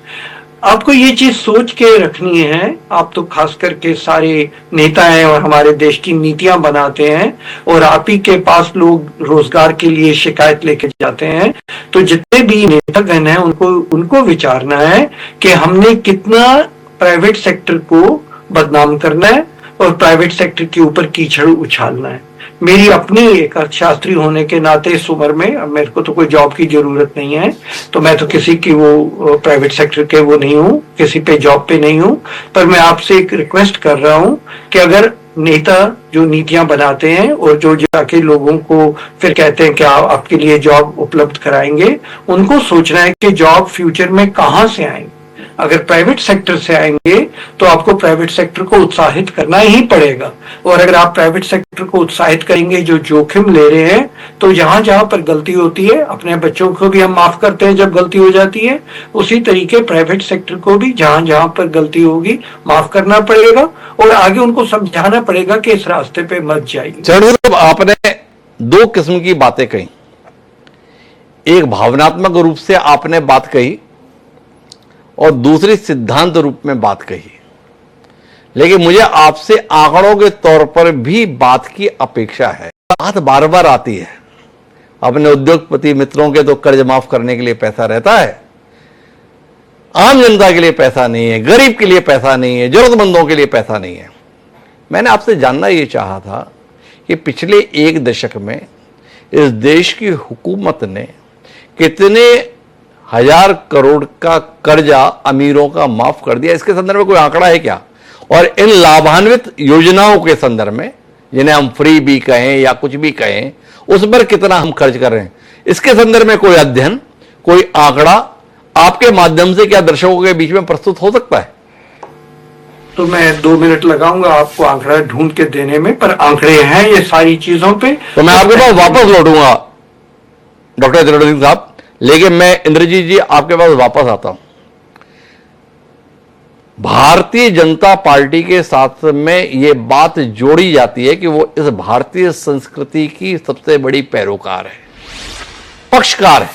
आपको ये चीज सोच के रखनी है। आप तो खास करके सारे नेता हैं और हमारे देश की नीतियां बनाते हैं और आप ही के पास लोग रोजगार के लिए शिकायत लेके जाते हैं, तो जितने भी नेतागण हैं उनको विचारना है कि हमने कितना प्राइवेट सेक्टर को बदनाम करना है और प्राइवेट सेक्टर के ऊपर कीचड़ उछालना है। मेरी अपनी एक अर्थशास्त्री होने के नाते इस उम्र में, अब मेरे को तो कोई जॉब की जरूरत नहीं है, तो मैं तो किसी की वो प्राइवेट सेक्टर के वो नहीं हूँ, किसी पे जॉब पे नहीं हूँ, पर मैं आपसे एक रिक्वेस्ट कर रहा हूँ कि अगर नेता जो नीतियां बनाते हैं और जो जाके लोगों को फिर कहते हैं कि आपके लिए जॉब उपलब्ध कराएंगे, उनको सोचना है कि जॉब फ्यूचर में कहाँ से आएंगे। अगर प्राइवेट सेक्टर से आएंगे तो आपको प्राइवेट सेक्टर को उत्साहित करना ही पड़ेगा, और अगर आप प्राइवेट सेक्टर को उत्साहित करेंगे जो जोखिम ले रहे हैं, तो जहां जहां पर गलती होती है, अपने बच्चों को भी हम माफ करते हैं जब गलती हो जाती है, उसी तरीके प्राइवेट सेक्टर को भी जहां जहां पर गलती होगी माफ करना पड़ेगा और आगे उनको समझाना पड़ेगा कि इस रास्ते पे मत जाइए। चरणजीत, आपने 2 किस्म की बातें कही। एक भावनात्मक रूप से आपने बात कही और दूसरी सिद्धांत रूप में बात कही, लेकिन मुझे आपसे आंकड़ों के तौर पर भी बात की अपेक्षा है। बात बार बार आती है, अपने उद्योगपति मित्रों के तो कर्ज माफ करने के लिए पैसा रहता है, आम जनता के लिए पैसा नहीं है, गरीब के लिए पैसा नहीं है, जरूरतमंदों के लिए पैसा नहीं है। मैंने आपसे जानना यह चाहा था कि पिछले 1 दशक में इस देश की हुकूमत ने कितने 1000 करोड़ का कर्जा अमीरों का माफ कर दिया, इसके संदर्भ में कोई आंकड़ा है क्या? और इन लाभान्वित योजनाओं के संदर्भ में, जिन्हें हम फ्री भी कहें या कुछ भी कहें, उस पर कितना हम खर्च कर रहे हैं, इसके संदर्भ में कोई अध्ययन, कोई आंकड़ा आपके माध्यम से क्या दर्शकों के बीच में प्रस्तुत हो सकता है? तो मैं 2 मिनट लगाऊंगा आपको आंकड़ा ढूंढ के देने में, पर आंकड़े हैं ये सारी चीजों पे। तो मैं आपके पास वापस लौटूंगा डॉक्टर जलोढ़ी साहब, लेकिन मैं इंद्रजीत जी आपके पास वापस आता हूं। भारतीय जनता पार्टी के साथ में यह बात जोड़ी जाती है कि वो इस भारतीय संस्कृति की सबसे बड़ी पैरोकार है, पक्षकार है,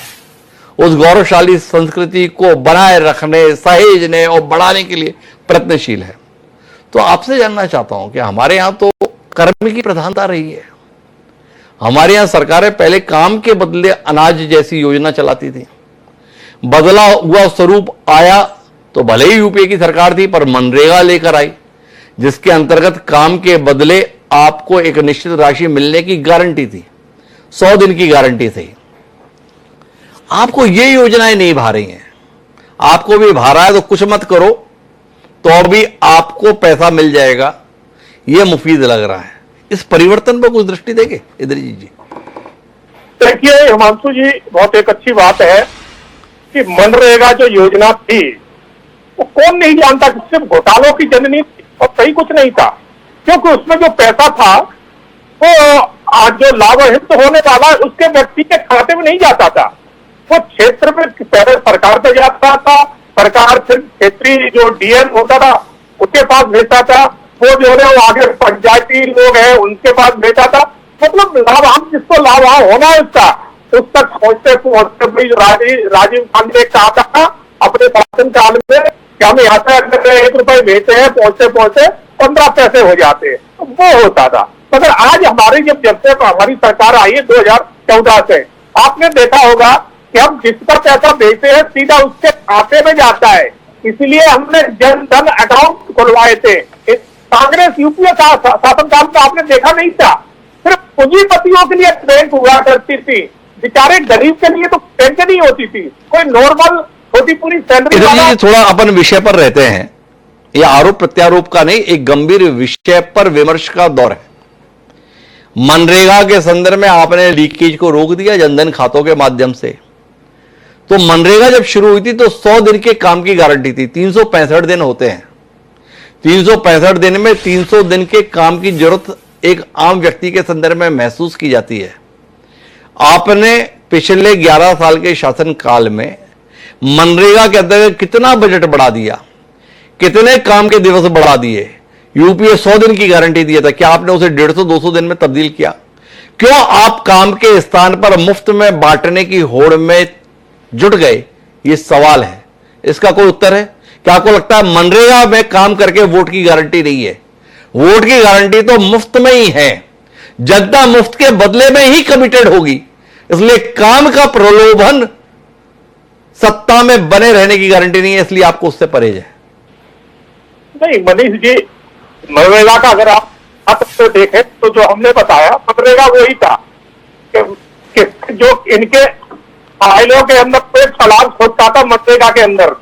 उस गौरवशाली संस्कृति को बनाए रखने, सहेजने और बढ़ाने के लिए प्रयत्नशील है। तो आपसे जानना चाहता हूं कि हमारे यहां तो कर्म की प्रधानता रही है। हमारे यहां सरकारें पहले काम के बदले अनाज जैसी योजना चलाती थी, बदला हुआ स्वरूप आया तो भले ही यूपीए की सरकार थी, पर मनरेगा लेकर आई, जिसके अंतर्गत काम के बदले आपको एक निश्चित राशि मिलने की गारंटी थी, 100 दिन की गारंटी थी। आपको ये योजनाएं नहीं भा रही हैं, आपको भी भा रहा है तो कुछ मत करो तो भी आपको पैसा मिल जाएगा, यह मुफीद लग रहा है। इस परिवर्तन पर कुछ दृष्टि देंगे इंद्रजीत जी? देखिए हिमांशु जी, बहुत एक अच्छी बात है कि मनरेगा जो योजना थी वो कौन नहीं जानता कि सिर्फ घोटालों की जननी थी और सही कुछ नहीं था, क्योंकि उसमें जो पैसा था वो आज जो लाभान्वित होने वाला उसके व्यक्ति के खाते में नहीं जाता था, वो क्षेत्र में पहले सरकार पे जाता था, सरकार फिर क्षेत्रीय जो डीएम होता था उसके पास भेजता था, वो जो है वो आगे पंचायती लोग हैं उनके पास भेजा था। मतलब लाभ हम जिसको लाभ होना है उसका उस तक पहुंचते पहुंचते भी राजीव गांधी ने कहा था अपने शासन काल में कि हम यहाँ से अगर 1 रुपए भेजते हैं पहुंचते पहुंचते 15 पैसे हो जाते हैं, तो वो होता था। मगर आज हमारी जब से हमारी सरकार आई है 2014 से, आपने देखा होगा कि हम जिसका पैसा भेजते हैं सीधा उसके खाते में जाता है। इसलिए हमने जन धन अकाउंट खुलवाए थे। कांग्रेस यूपीए का शासनकाल में आपने देखा नहीं था, सिर्फ पूंजीपतियों के लिए बैंक हुआ करती थी, बेचारे गरीब के लिए तो बैंक नहीं होती थी। कोई नॉर्मल छोटी पूरी सैलरी वाला। थोड़ा अपन विषय पर रहते हैं, यह आरोप प्रत्यारोप का नहीं, एक गंभीर विषय पर विमर्श का दौर है। मनरेगा के संदर्भ में आपने लीकेज को रोक दिया जनधन खातों के माध्यम से। तो मनरेगा जब शुरू हुई थी तो 100 दिन के काम की गारंटी थी। 365 दिन होते हैं, 365 दिन में 300 दिन के काम की जरूरत एक आम व्यक्ति के संदर्भ में महसूस की जाती है। आपने पिछले 11 साल के शासनकाल में मनरेगा के अंतर्गत कितना बजट बढ़ा दिया, कितने काम के दिवस बढ़ा दिए। यूपीए 100 दिन की गारंटी दिया था, क्या आपने उसे 150-200 दिन में तब्दील किया? क्यों आप काम के स्थान पर मुफ्त में बांटने की होड़ में जुट गए? ये सवाल है, इसका कोई उत्तर है? क्या आपको लगता है मनरेगा में काम करके वोट की गारंटी नहीं है? वोट की गारंटी तो मुफ्त में ही है, जनता मुफ्त के बदले में ही कमिटेड होगी। इसलिए काम का प्रलोभन सत्ता में बने रहने की गारंटी नहीं है, इसलिए आपको उससे परहेज है। नहीं मनीष जी, मनरेगा का अगर आप तो देखें तो जो हमने बताया मनरेगा वही था कि जो इनके फाइलों के अंदर कोई तालाब खोदता था मनरेगा के अंदर,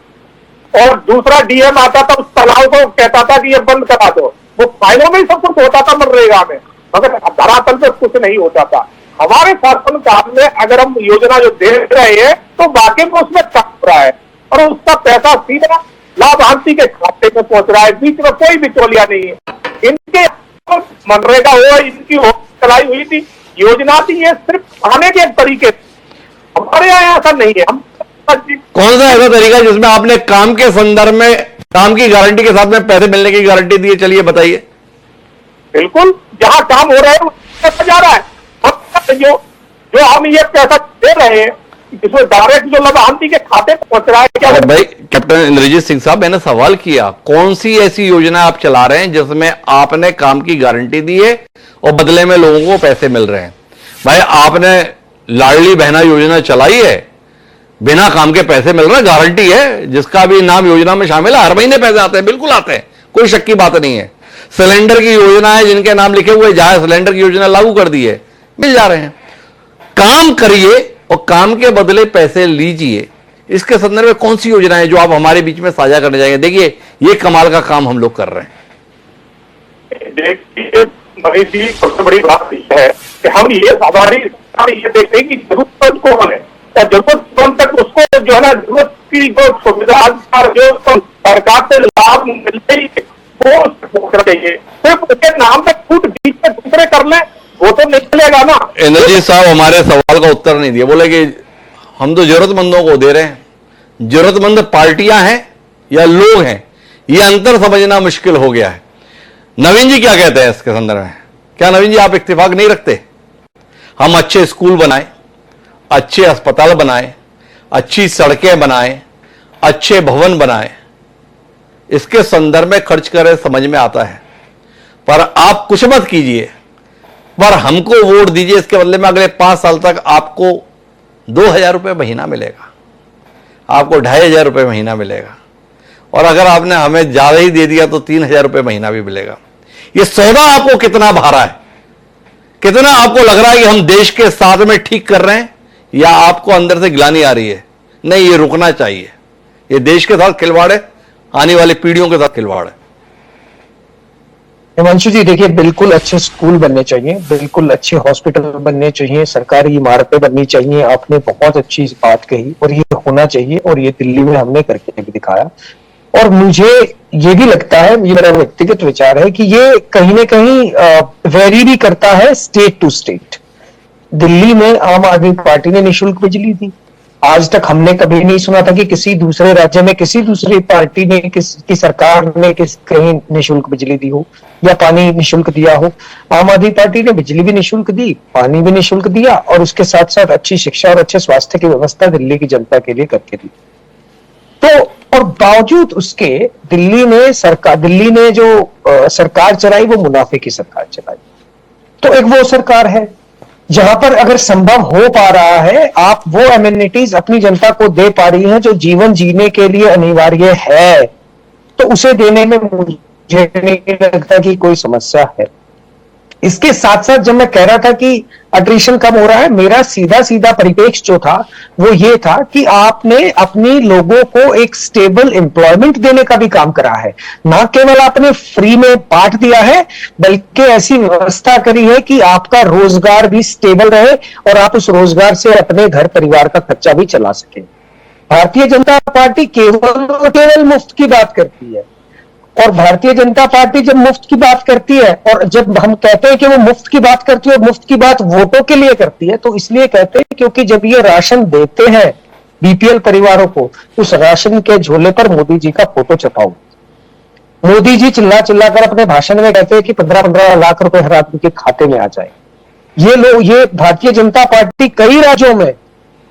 और दूसरा डीएम आता था उस तालाब को कहता था कि ये बंद करा दो। वो फाइलों में ही सब कुछ होता था मनरेगा में, मगर धरातल पे कुछ नहीं होता था। हमारे शासन काल में अगर हम योजना जो दे रहे हैं तो वाकई में उसमें काम हो रहा है और उसका पैसा सीधा लाभार्थी के खाते में पहुंच रहा है, बीच में कोई बिचौलिया नहीं है। इनके मनरेगा हो इनकी चलाई हुई थी योजना थी, ये सिर्फ खाने के तरीके। हमारे यहाँ ऐसा नहीं है। हम कौन सा ऐसा तरीका जिसमें आपने काम के संदर्भ में काम की गारंटी के साथ में पैसे मिलने की गारंटी दी है? चलिए बताइए। बिल्कुल, जहां काम हो रहा है वो पैसा जा रहा है। जो हम ये पैसा दे रहे हैं इसमें डायरेक्ट जो लाभार्थी के खाते में पहुंच रहा है क्या? भाई कैप्टन इंद्रजीत सिंह साहब, मैंने सवाल किया कौन सी ऐसी योजना आप चला रहे हैं जिसमें आपने काम की गारंटी दी है और बदले में लोगों को पैसे मिल रहे हैं? भाई आपने लाडली बहना योजना चलाई है, बिना काम के पैसे मिल रहे हैं, गारंटी है। जिसका भी नाम योजना में शामिल है हर महीने पैसे आते हैं, बिल्कुल आते हैं, कोई शक की बात नहीं है। सिलेंडर की योजना है, जिनके नाम लिखे हुए जहां सिलेंडर की योजना लागू कर दी है, मिल जा रहे हैं। काम करिए और काम के बदले पैसे लीजिए। इसके संदर्भ में कौन सी योजना है जो आप हमारे बीच में साझा करने जाएंगे? देखिए ये कमाल का काम हम लोग कर रहे हैं। देखिए मनीष जी, सबसे बड़ी बात यह है कि हम ये ये देखते हैं कि जरूरत कौन है और जरूरत तक उसको जो है ना जरूरत की जो सुविधा जो सरकार से लाभ मिल रही है वो पहुंचना चाहिए। सिर्फ उसके नाम पे छूट बीच में दूसरे कर ले वो तो नहीं चलेगा ना। इंद्रजीत साहब हमारे सवाल का उत्तर नहीं दिया, बोले कि हम तो जरूरतमंदों को दे रहे हैं। जरूरतमंद पार्टियां हैं या लोग हैं, यह अंतर समझना मुश्किल हो गया है। नवीन जी क्या कहते हैं इसके संदर्भ में? क्या नवीन जी आप इत्तेफाक नहीं रखते? हम अच्छे स्कूल बनाएं, अच्छे अस्पताल बनाएं, अच्छी सड़कें बनाएं, अच्छे भवन बनाएं, इसके संदर्भ में खर्च करें, समझ में आता है। पर आप कुछ मत कीजिए, पर हमको वोट दीजिए, इसके बदले में अगले 5 साल तक आपको 2,000 रुपये महीना मिलेगा, आपको 2,500 रुपये महीना मिलेगा, और अगर आपने हमें ज्यादा ही दे दिया तो 3,000 रुपये महीना भी मिलेगा। ये सौदा आपको कितना भारा है? कितना आपको लग रहा है कि हम देश के साथ में ठीक कर रहे हैं, या आपको अंदर से गिलानी आ रही है? नहीं, ये रुकना चाहिए। ये देश के साथ खिलवाड़ है, आने वाली पीढ़ियों के साथ खिलवाड़ है। हिमांशु जी देखिए, बिल्कुल अच्छे स्कूल बनने चाहिए, बिल्कुल अच्छे हॉस्पिटल बनने चाहिए, सरकारी इमारतें बननी चाहिए। आपने बहुत अच्छी बात कही और ये होना चाहिए, और ये दिल्ली में हमने करके भी दिखाया। और मुझे ये भी लगता है, ये मेरा व्यक्तिगत विचार है कि ये कहीं ना कहीं वेरी भी करता है स्टेट टू स्टेट। दिल्ली में आम आदमी पार्टी ने निःशुल्क बिजली दी, आज तक हमने कभी नहीं सुना था कि किसी दूसरे राज्य में किसी दूसरी पार्टी ने किसी सरकार ने कहीं निःशुल्क बिजली दी हो या पानी निःशुल्क दिया हो। आम आदमी पार्टी ने बिजली भी निःशुल्क दी, पानी भी निःशुल्क दिया और उसके साथ साथ अच्छी शिक्षा और अच्छे स्वास्थ्य की व्यवस्था दिल्ली की जनता के लिए करके दी। तो और बावजूद उसके दिल्ली ने जो सरकार चलाई वो मुनाफे की सरकार चलाई। तो एक वो सरकार है जहां पर अगर संभव हो पा रहा है, आप वो एमिनिटीज अपनी जनता को दे पा रही हैं जो जीवन जीने के लिए अनिवार्य है, तो उसे देने में मुझे नहीं लगता कि कोई समस्या है। इसके साथ साथ जब मैं कह रहा था कि अट्रिशन कम हो रहा है, मेरा सीधा परिप्रेक्ष्य जो था वो ये था कि आपने अपनी लोगों को एक स्टेबल एम्प्लॉयमेंट देने का भी काम करा है। ना केवल आपने फ्री में बांट दिया है, बल्कि ऐसी व्यवस्था करी है कि आपका रोजगार भी स्टेबल रहे और आप उस रोजगार से अपने घर परिवार का खर्चा भी चला सके। भारतीय जनता पार्टी केवल मुफ्त की बात करती है, और भारतीय जनता पार्टी जब मुफ्त की बात करती है और जब हम कहते हैं कि वो मुफ्त की बात करती है और मुफ्त की बात वोटों के लिए करती है, तो इसलिए कहते हैं क्योंकि जब ये राशन देते हैं बीपीएल परिवारों को, उस राशन के झोले पर मोदी जी का फोटो छपाओ। मोदी जी चिल्ला कर अपने भाषण में कहते हैं कि 15-15 लाख रुपए हर आदमी के खाते में आ जाए। ये भारतीय जनता पार्टी कई राज्यों में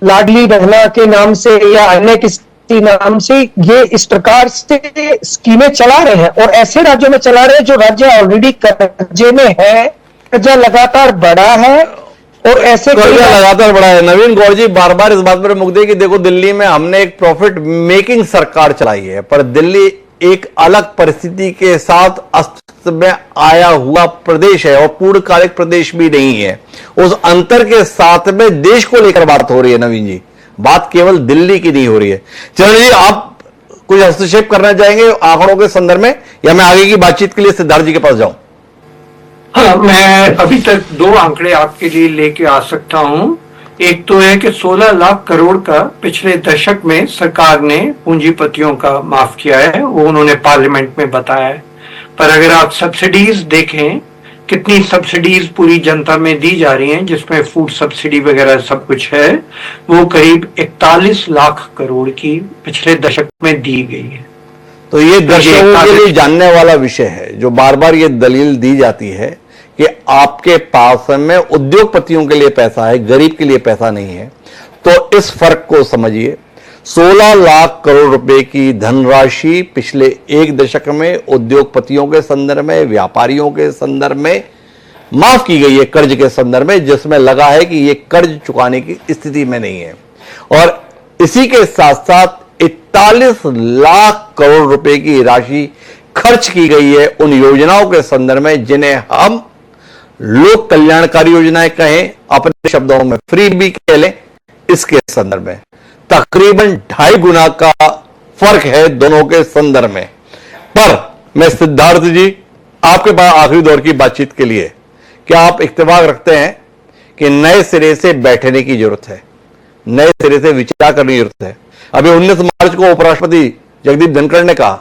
लाडली बहना के नाम से या अन्य किसी नाम से ये इस प्रकार से स्कीमें चला रहे हैं, और ऐसे राज्यों में चला रहे हैं जो राज्य ऑलरेडी कर्जे में है, कर्जा लगातार बढ़ा है और ऐसे कर्जा लगातार बढ़ा है। नवीन गौड़ जी बार बार इस बात पर मुद्दे कि देखो दिल्ली में हमने एक प्रॉफिट मेकिंग सरकार चलाई है, पर दिल्ली एक अलग परिस्थिति के साथ अस्तित्व में आया हुआ प्रदेश है और पूर्णकालिक प्रदेश भी नहीं है। उस अंतर के साथ में देश को लेकर बात हो रही है। नवीन जी, बात केवल दिल्ली की नहीं हो रही है। चरण जी, आप कुछ हस्तक्षेप करना चाहेंगे आंकड़ों के संदर्भ में, या मैं आगे की बातचीत के लिए सिद्धार्थ जी के पास जाऊं? हाँ, मैं अभी तक 2 आंकड़े आपके लिए लेके आ सकता हूं। एक तो है कि 16 लाख करोड़ का पिछले दशक में सरकार ने पूंजीपतियों का माफ किया है, वो उन्होंने पार्लियामेंट में बताया है। पर अगर आप सब्सिडीज देखें, कितनी सब्सिडीज पूरी जनता में दी जा रही हैं, जिसमें फूड सब्सिडी वगैरह सब कुछ है, वो करीब 41 लाख करोड़ की पिछले दशक में दी गई है। तो ये दर्शकों के लिए जानने वाला विषय है, जो बार बार ये दलील दी जाती है कि आपके पास में उद्योगपतियों के लिए पैसा है, गरीब के लिए पैसा नहीं है। तो इस फर्क को समझिए। 16 लाख करोड़ रुपए की धनराशि पिछले एक दशक में उद्योगपतियों के संदर्भ में, व्यापारियों के संदर्भ में माफ की गई है, कर्ज के संदर्भ में, जिसमें लगा है कि ये कर्ज चुकाने की स्थिति में नहीं है। और इसी के साथ साथ 41 लाख करोड़ रुपए की राशि खर्च की गई है उन योजनाओं के संदर्भ में जिन्हें हम लोक कल्याणकारी योजनाएं कहें, अपने शब्दों में फ्री भी कह लें। इसके संदर्भ में तकरीबन 2.5 गुना का फर्क है दोनों के संदर्भ में। पर मैं सिद्धार्थ जी आपके पास आखिरी दौर की बातचीत के लिए, क्या आप इत्तेफाक रखते हैं कि नए सिरे से बैठने की जरूरत है, नए सिरे से विचार करने की जरूरत है? अभी 19 मार्च को उपराष्ट्रपति जगदीप धनखड़ ने कहा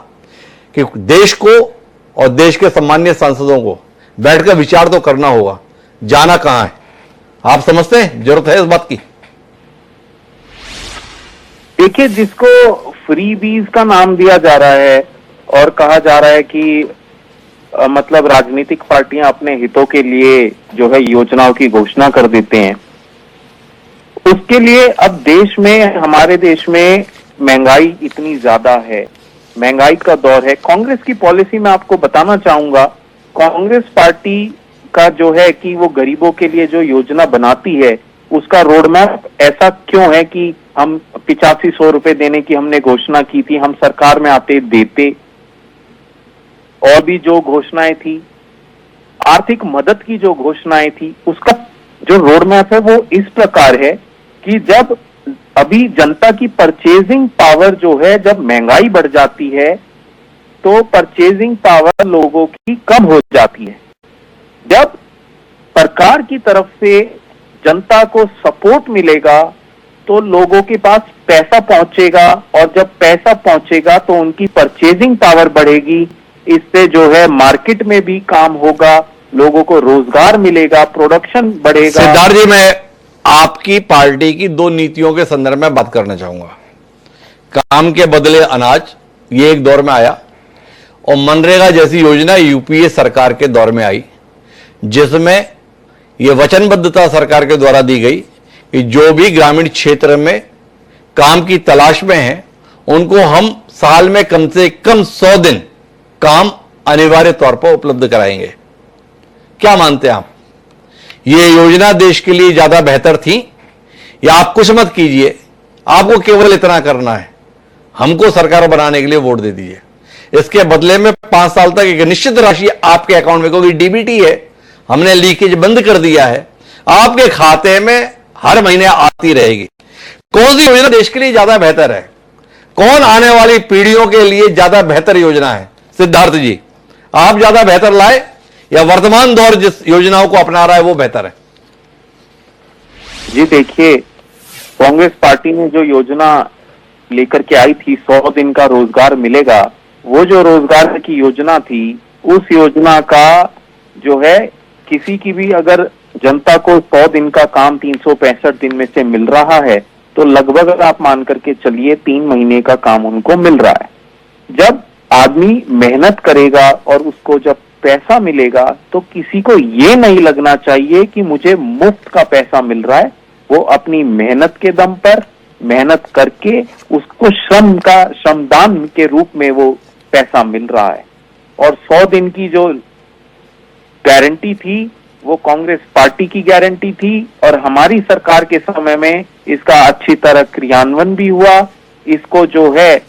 कि देश को और देश के सम्मानीय सांसदों को बैठकर विचार तो करना होगा, जाना कहां है? आप समझते हैं जरूरत है इस बात की? देखिए, जिसको फ्री बीज का नाम दिया जा रहा है और कहा जा रहा है कि मतलब राजनीतिक पार्टियां अपने हितों के लिए जो है योजनाओं की घोषणा कर देते हैं, उसके लिए अब देश में, हमारे देश में महंगाई इतनी ज्यादा है, महंगाई का दौर है। कांग्रेस की पॉलिसी में आपको बताना चाहूंगा, कांग्रेस पार्टी का जो है कि वो गरीबों के लिए जो योजना बनाती है उसका रोड मैप ऐसा क्यों है कि हम 8500 रुपए देने की हमने घोषणा की थी, हम सरकार में आते देते, और भी जो घोषणाएं थी, आर्थिक मदद की जो घोषणाएं थी, उसका जो रोड मैप है वो इस प्रकार है कि जब अभी जनता की परचेजिंग पावर जो है, जब महंगाई बढ़ जाती है तो परचेजिंग पावर लोगों की कम हो जाती है। जब सरकार की तरफ से जनता को सपोर्ट मिलेगा तो लोगों के पास पैसा पहुंचेगा, और जब पैसा पहुंचेगा तो उनकी परचेजिंग पावर बढ़ेगी। इससे जो है मार्केट में भी काम होगा, लोगों को रोजगार मिलेगा, प्रोडक्शन बढ़ेगा। सिद्धार्थ जी, मैं आपकी पार्टी की दो नीतियों के संदर्भ में बात करना चाहूंगा। काम के बदले अनाज, ये एक दौर में आया, और मनरेगा जैसी योजना यूपीए सरकार के दौर में आई, जिसमें यह वचनबद्धता सरकार के द्वारा दी गई कि जो भी ग्रामीण क्षेत्र में काम की तलाश में हैं, उनको हम साल में कम से कम 100 दिन काम अनिवार्य तौर पर उपलब्ध कराएंगे। क्या मानते हैं आप, ये योजना देश के लिए ज्यादा बेहतर थी, या आप कुछ मत कीजिए, आपको केवल इतना करना है, हमको सरकार बनाने के लिए वोट दे दीजिए, इसके बदले में 5 साल तक एक निश्चित राशि आपके अकाउंट में, क्योंकि डीबीटी है, हमने लीकेज बंद कर दिया है, आपके खाते में हर महीने आती रहेगी। कौन सी योजना देश के लिए ज्यादा बेहतर है, कौन आने वाली पीढ़ियों के लिए ज्यादा बेहतर योजना है? सिद्धार्थ जी, आप ज्यादा बेहतर लाए या वर्तमान दौर जिस योजनाओं को अपना रहा है वो बेहतर है? जी देखिए, कांग्रेस पार्टी ने जो योजना लेकर के आई थी 100 दिन का रोजगार मिलेगा, वो जो रोजगार की योजना थी, उस योजना का जो है किसी की भी अगर जनता को 100 दिन का काम 365 दिन में से मिल रहा है तो लगभग आप मान करके चलिए 3 महीने का काम उनको मिल रहा है। जब आदमी मेहनत करेगा और उसको जब पैसा मिलेगा तो किसी को ये नहीं लगना चाहिए कि मुझे मुफ्त का पैसा मिल रहा है। वो अपनी मेहनत के दम पर मेहनत करके उसको श्रमदान के रूप में वो पैसा मिल रहा है। और 100 दिन की जो गारंटी थी वो कांग्रेस पार्टी की गारंटी थी और हमारी सरकार के समय में इसका अच्छी तरह क्रियान्वयन भी हुआ। इसको जो है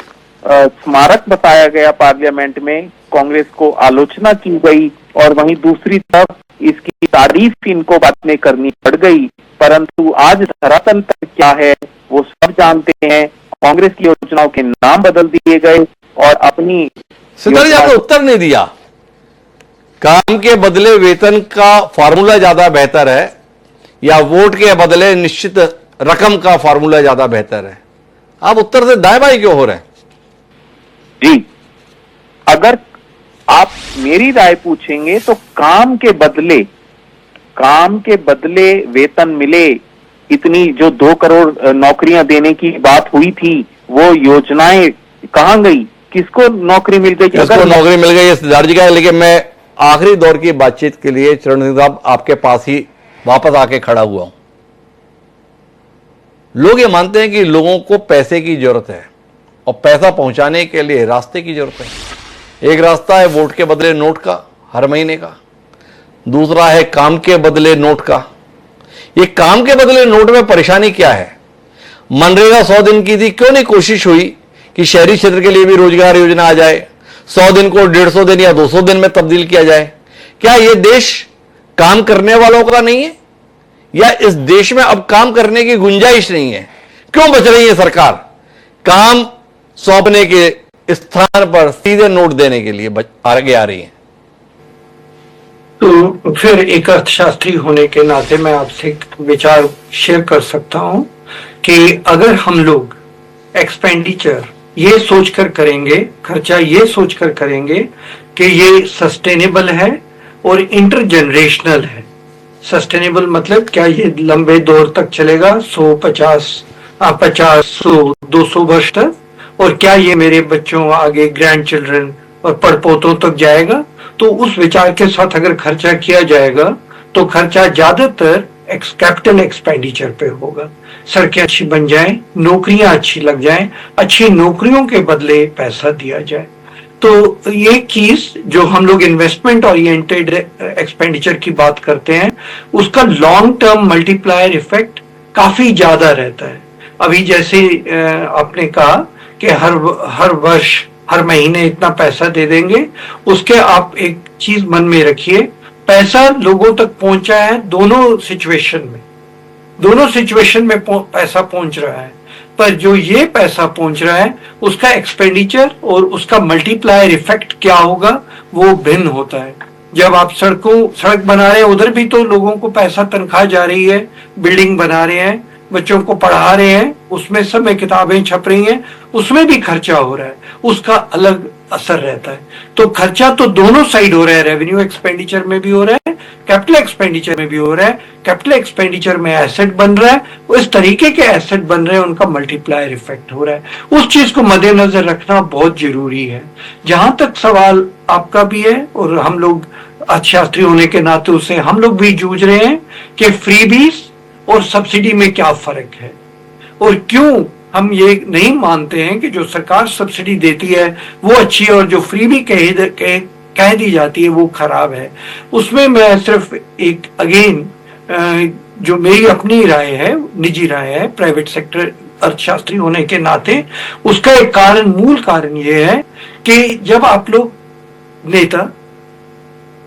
स्मारक बताया गया पार्लियामेंट में, कांग्रेस को आलोचना की गई और वहीं दूसरी तरफ इसकी तारीफ इनको बातें करनी पड़ गई, परंतु आज धरातल पर क्या है वो सब जानते हैं। कांग्रेस की योजनाओं के नाम बदल दिए गए और अपनी सिद्धार्थ, आपने उत्तर नहीं दिया। काम के बदले वेतन का फार्मूला ज्यादा बेहतर है या वोट के बदले निश्चित रकम का फार्मूला ज्यादा बेहतर है? आप उत्तर से दाएं बाएं क्यों हो रहे हैं? जी, अगर आप मेरी राय पूछेंगे तो काम के बदले वेतन मिले, इतनी जो 2 करोड़ नौकरियां देने की बात हुई थी वो योजनाएं कहां गई? किसको नौकरी मिल गई? किसको नौकरी मिल गई? सिद्धार्थ जी का है, लेकिन मैं आखिरी दौर की बातचीत के लिए चरण सिंह साहब आपके पास ही वापस आके खड़ा हुआ हूं। लोग ये मानते हैं कि लोगों को पैसे की जरूरत है और पैसा पहुंचाने के लिए रास्ते की जरूरत है। एक रास्ता है वोट के बदले नोट का हर महीने का, दूसरा है काम के बदले नोट का। ये काम के बदले नोट में परेशानी क्या है? मनरेगा 100 दिन की थी, क्यों नहीं कोशिश हुई कि शहरी क्षेत्र के लिए भी रोजगार योजना आ जाए, 100 दिन को 150 दिन या 200 दिन में तब्दील किया जाए? क्या यह देश काम करने वालों का नहीं है, या इस देश में अब काम करने की गुंजाइश नहीं है? क्यों बच रही है सरकार काम सौंपने के स्थान पर सीधे नोट देने के लिए आगे आ रही है? तो फिर एक अर्थशास्त्री होने के नाते मैं आपसे एक विचार शेयर कर सकता हूं कि अगर हम लोग एक्सपेंडिचर ये सोचकर करेंगे, खर्चा ये सोचकर करेंगे कि ये सस्टेनेबल है और इंटरजेनरेशनल है। सस्टेनेबल मतलब क्या ये लंबे दौर तक चलेगा, 150, 100, 200 वर्ष तक, और क्या ये मेरे बच्चों आगे ग्रैंड चिल्ड्रन और पड़पोतों तक जाएगा? तो उस विचार के साथ अगर खर्चा किया जाएगा तो खर्चा ज्यादातर कैपिटल एक्सपेंडिचर पे होगा। सड़कें अच्छी बन जाएं, नौकरियां अच्छी लग जाएं, अच्छी नौकरियों के बदले पैसा दिया जाए। तो ये चीज जो हम लोग इन्वेस्टमेंट ओरिएंटेड एक्सपेंडिचर की बात करते हैं, उसका लॉन्ग टर्म मल्टीप्लायर इफेक्ट काफी ज्यादा रहता है। अभी जैसे आपने कहा कि हर वर्ष हर महीने इतना पैसा दे देंगे, उसके आप एक चीज मन में रखिए, पैसा लोगों तक पहुंचा है दोनों सिचुएशन में पैसा पहुंच रहा है, पर जो ये पैसा पहुंच रहा है उसका एक्सपेंडिचर और उसका मल्टीप्लायर इफेक्ट क्या होगा वो भिन्न होता है। जब आप सड़क बना रहे हैं उधर भी तो लोगों को पैसा तनख्वाह जा रही है, बिल्डिंग बना रहे हैं, बच्चों को पढ़ा रहे हैं, उसमें सब में किताबें छप रही हैं, उसमें भी खर्चा हो रहा है, उसका अलग असर रहता है। तो खर्चा तो दोनों साइड हो रहा है, रेवेन्यू एक्सपेंडिचर में भी हो रहा है, कैपिटल एक्सपेंडिचर में भी हो रहा है। कैपिटल एक्सपेंडिचर में एसेट बन रहा है, उस तरीके के एसेट बन रहे हैं, उनका मल्टीप्लायर इफेक्ट हो रहा है। उस चीज को मद्देनजर रखना बहुत जरूरी है। जहां तक सवाल आपका भी है, और हम लोग अर्थशास्त्री होने के नाते उसे हम लोग भी जूझ रहे हैं कि फ्रीबीज और सब्सिडी में क्या फर्क है, और क्यों हम ये नहीं मानते हैं कि जो सरकार सब्सिडी देती है वो अच्छी है और जो फ्री भी कह दी जाती है वो खराब है। उसमें मैं सिर्फ एक अगेन जो मेरी अपनी राय है, निजी राय है, प्राइवेट सेक्टर अर्थशास्त्री होने के नाते, उसका एक मूल कारण ये है कि जब आप लोग नेता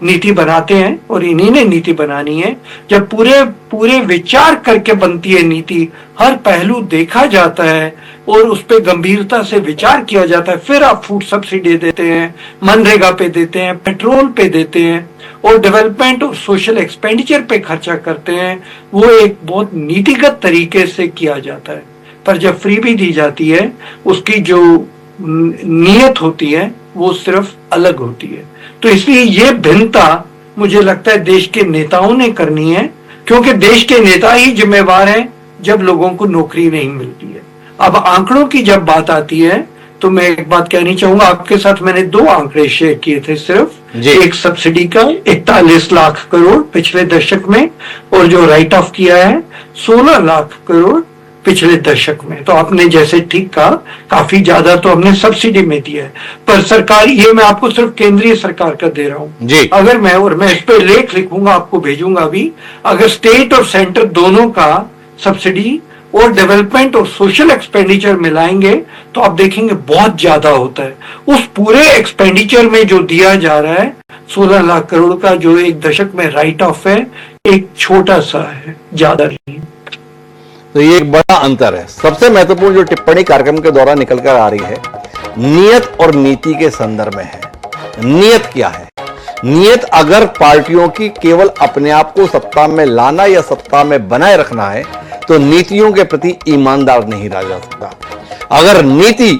नीति बनाते हैं, और इन्हीं ने नीति बनानी है, जब पूरे विचार करके बनती है नीति, हर पहलू देखा जाता है और उस पर गंभीरता से विचार किया जाता है, फिर आप फूड सब्सिडी देते हैं, मनरेगा पे देते हैं, पेट्रोल पे देते हैं और डेवलपमेंट और सोशल एक्सपेंडिचर पे खर्चा करते हैं, वो एक बहुत नीतिगत तरीके से किया जाता है। पर जब फ्री भी दी जाती है, उसकी जो नीयत होती है वो सिर्फ अलग होती है। तो इसलिए ये भिन्नता मुझे लगता है देश के नेताओं ने करनी है, क्योंकि देश के नेता ही जिम्मेवार हैं जब लोगों को नौकरी नहीं मिलती है। अब आंकड़ों की जब बात आती है तो मैं एक बात कहनी चाहूंगा आपके साथ। मैंने 2 आंकड़े शेयर किए थे सिर्फ, एक सब्सिडी का 41 लाख करोड़ पिछले दशक में, और जो राइट ऑफ किया है 16 लाख करोड़ पिछले दशक में। तो आपने जैसे ठीक कहा, काफी ज्यादा तो हमने सब्सिडी में दिया है, पर सरकार, ये मैं आपको सिर्फ केंद्रीय सरकार का दे रहा हूं। अगर मैं इस पे लेख लिखूंगा, आपको भेजूंगा भी, अगर स्टेट और सेंटर दोनों का सब्सिडी और डेवलपमेंट और सोशल एक्सपेंडिचर मिलाएंगे तो आप देखेंगे बहुत ज्यादा होता है। उस पूरे एक्सपेंडिचर में जो दिया जा रहा है 16 लाख करोड़ का, जो एक दशक में राइट ऑफ है, एक छोटा सा है, ज्यादा नहीं। तो ये एक बड़ा अंतर है। सबसे महत्वपूर्ण जो टिप्पणी कार्यक्रम के दौरान निकल कर आ रही है, नियत और नीति के संदर्भ में है। नियत क्या है? नियत अगर पार्टियों की केवल अपने आप को सत्ता में लाना या सत्ता में बनाए रखना है तो नीतियों के प्रति ईमानदार नहीं रहा जा सकता। अगर नीति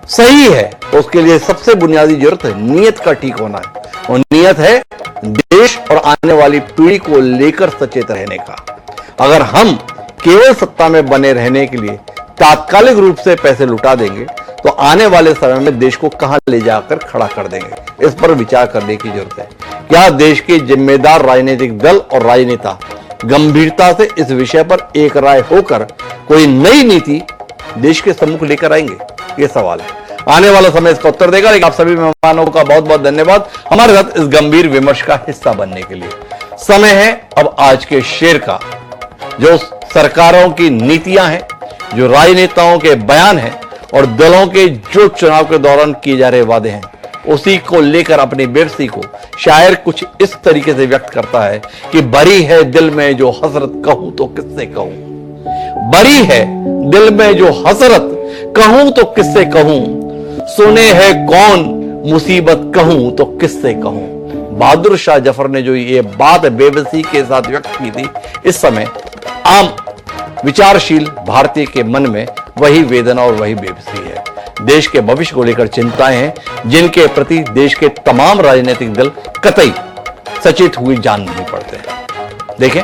सही है तो उसके लिए सबसे बुनियादी जरूरत है नियत का ठीक होना है, और नियत है देश और आने वाली पीढ़ी को लेकर सचेत रहने का। अगर हम केवल सत्ता में बने रहने के लिए तात्कालिक रूप से पैसे लुटा देंगे तो आने वाले समय में देश को कहां ले जाकर खड़ा कर देंगे, इस पर विचार करने की जरूरत है। क्या देश के जिम्मेदार राजनीतिक दल और राजनेता गंभीरता से इस विषय पर एक राय होकर कोई नई नीति देश के सम्मुख लेकर आएंगे? ये सवाल है। आने वाला समय इसका उत्तर देगा। लेकिन आप सभी मेहमानों का बहुत बहुत धन्यवाद हमारे साथ इस गंभीर विमर्श का हिस्सा बनने के लिए। समय है अब आज के शेर का। जो सरकारों की नीतियां हैं, जो राजनेताओं के बयान हैं और दलों के जो चुनाव के दौरान किए जा रहे वादे हैं, उसी को लेकर अपनी बेबसी को शायर कुछ इस तरीके से व्यक्त करता है कि भरी है दिल में जो हसरत कहूं तो किससे कहूं, भरी है दिल में जो हसरत कहूं तो किससे कहूं, सुने है कौन मुसीबत कहूं तो किससे कहूं। बहादुर शाह जफर ने जो ये बात बेबसी के साथ व्यक्त की थी, इस समय आम विचारशील भारतीय के मन में वही वेदना और वही बेबसी है। देश के भविष्य को लेकर चिंताएं हैं जिनके प्रति देश के तमाम राजनीतिक दल कतई सचेत हुए जान नहीं पड़ते हैं। देखें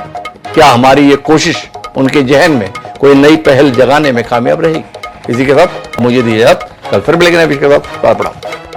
क्या हमारी ये कोशिश उनके जहन में कोई नई पहल जगाने में कामयाब रहेगी। इसी के साथ मुझे दीजिए, कल फिर मिलेंगे नए विषय के साथ। प्रणाम।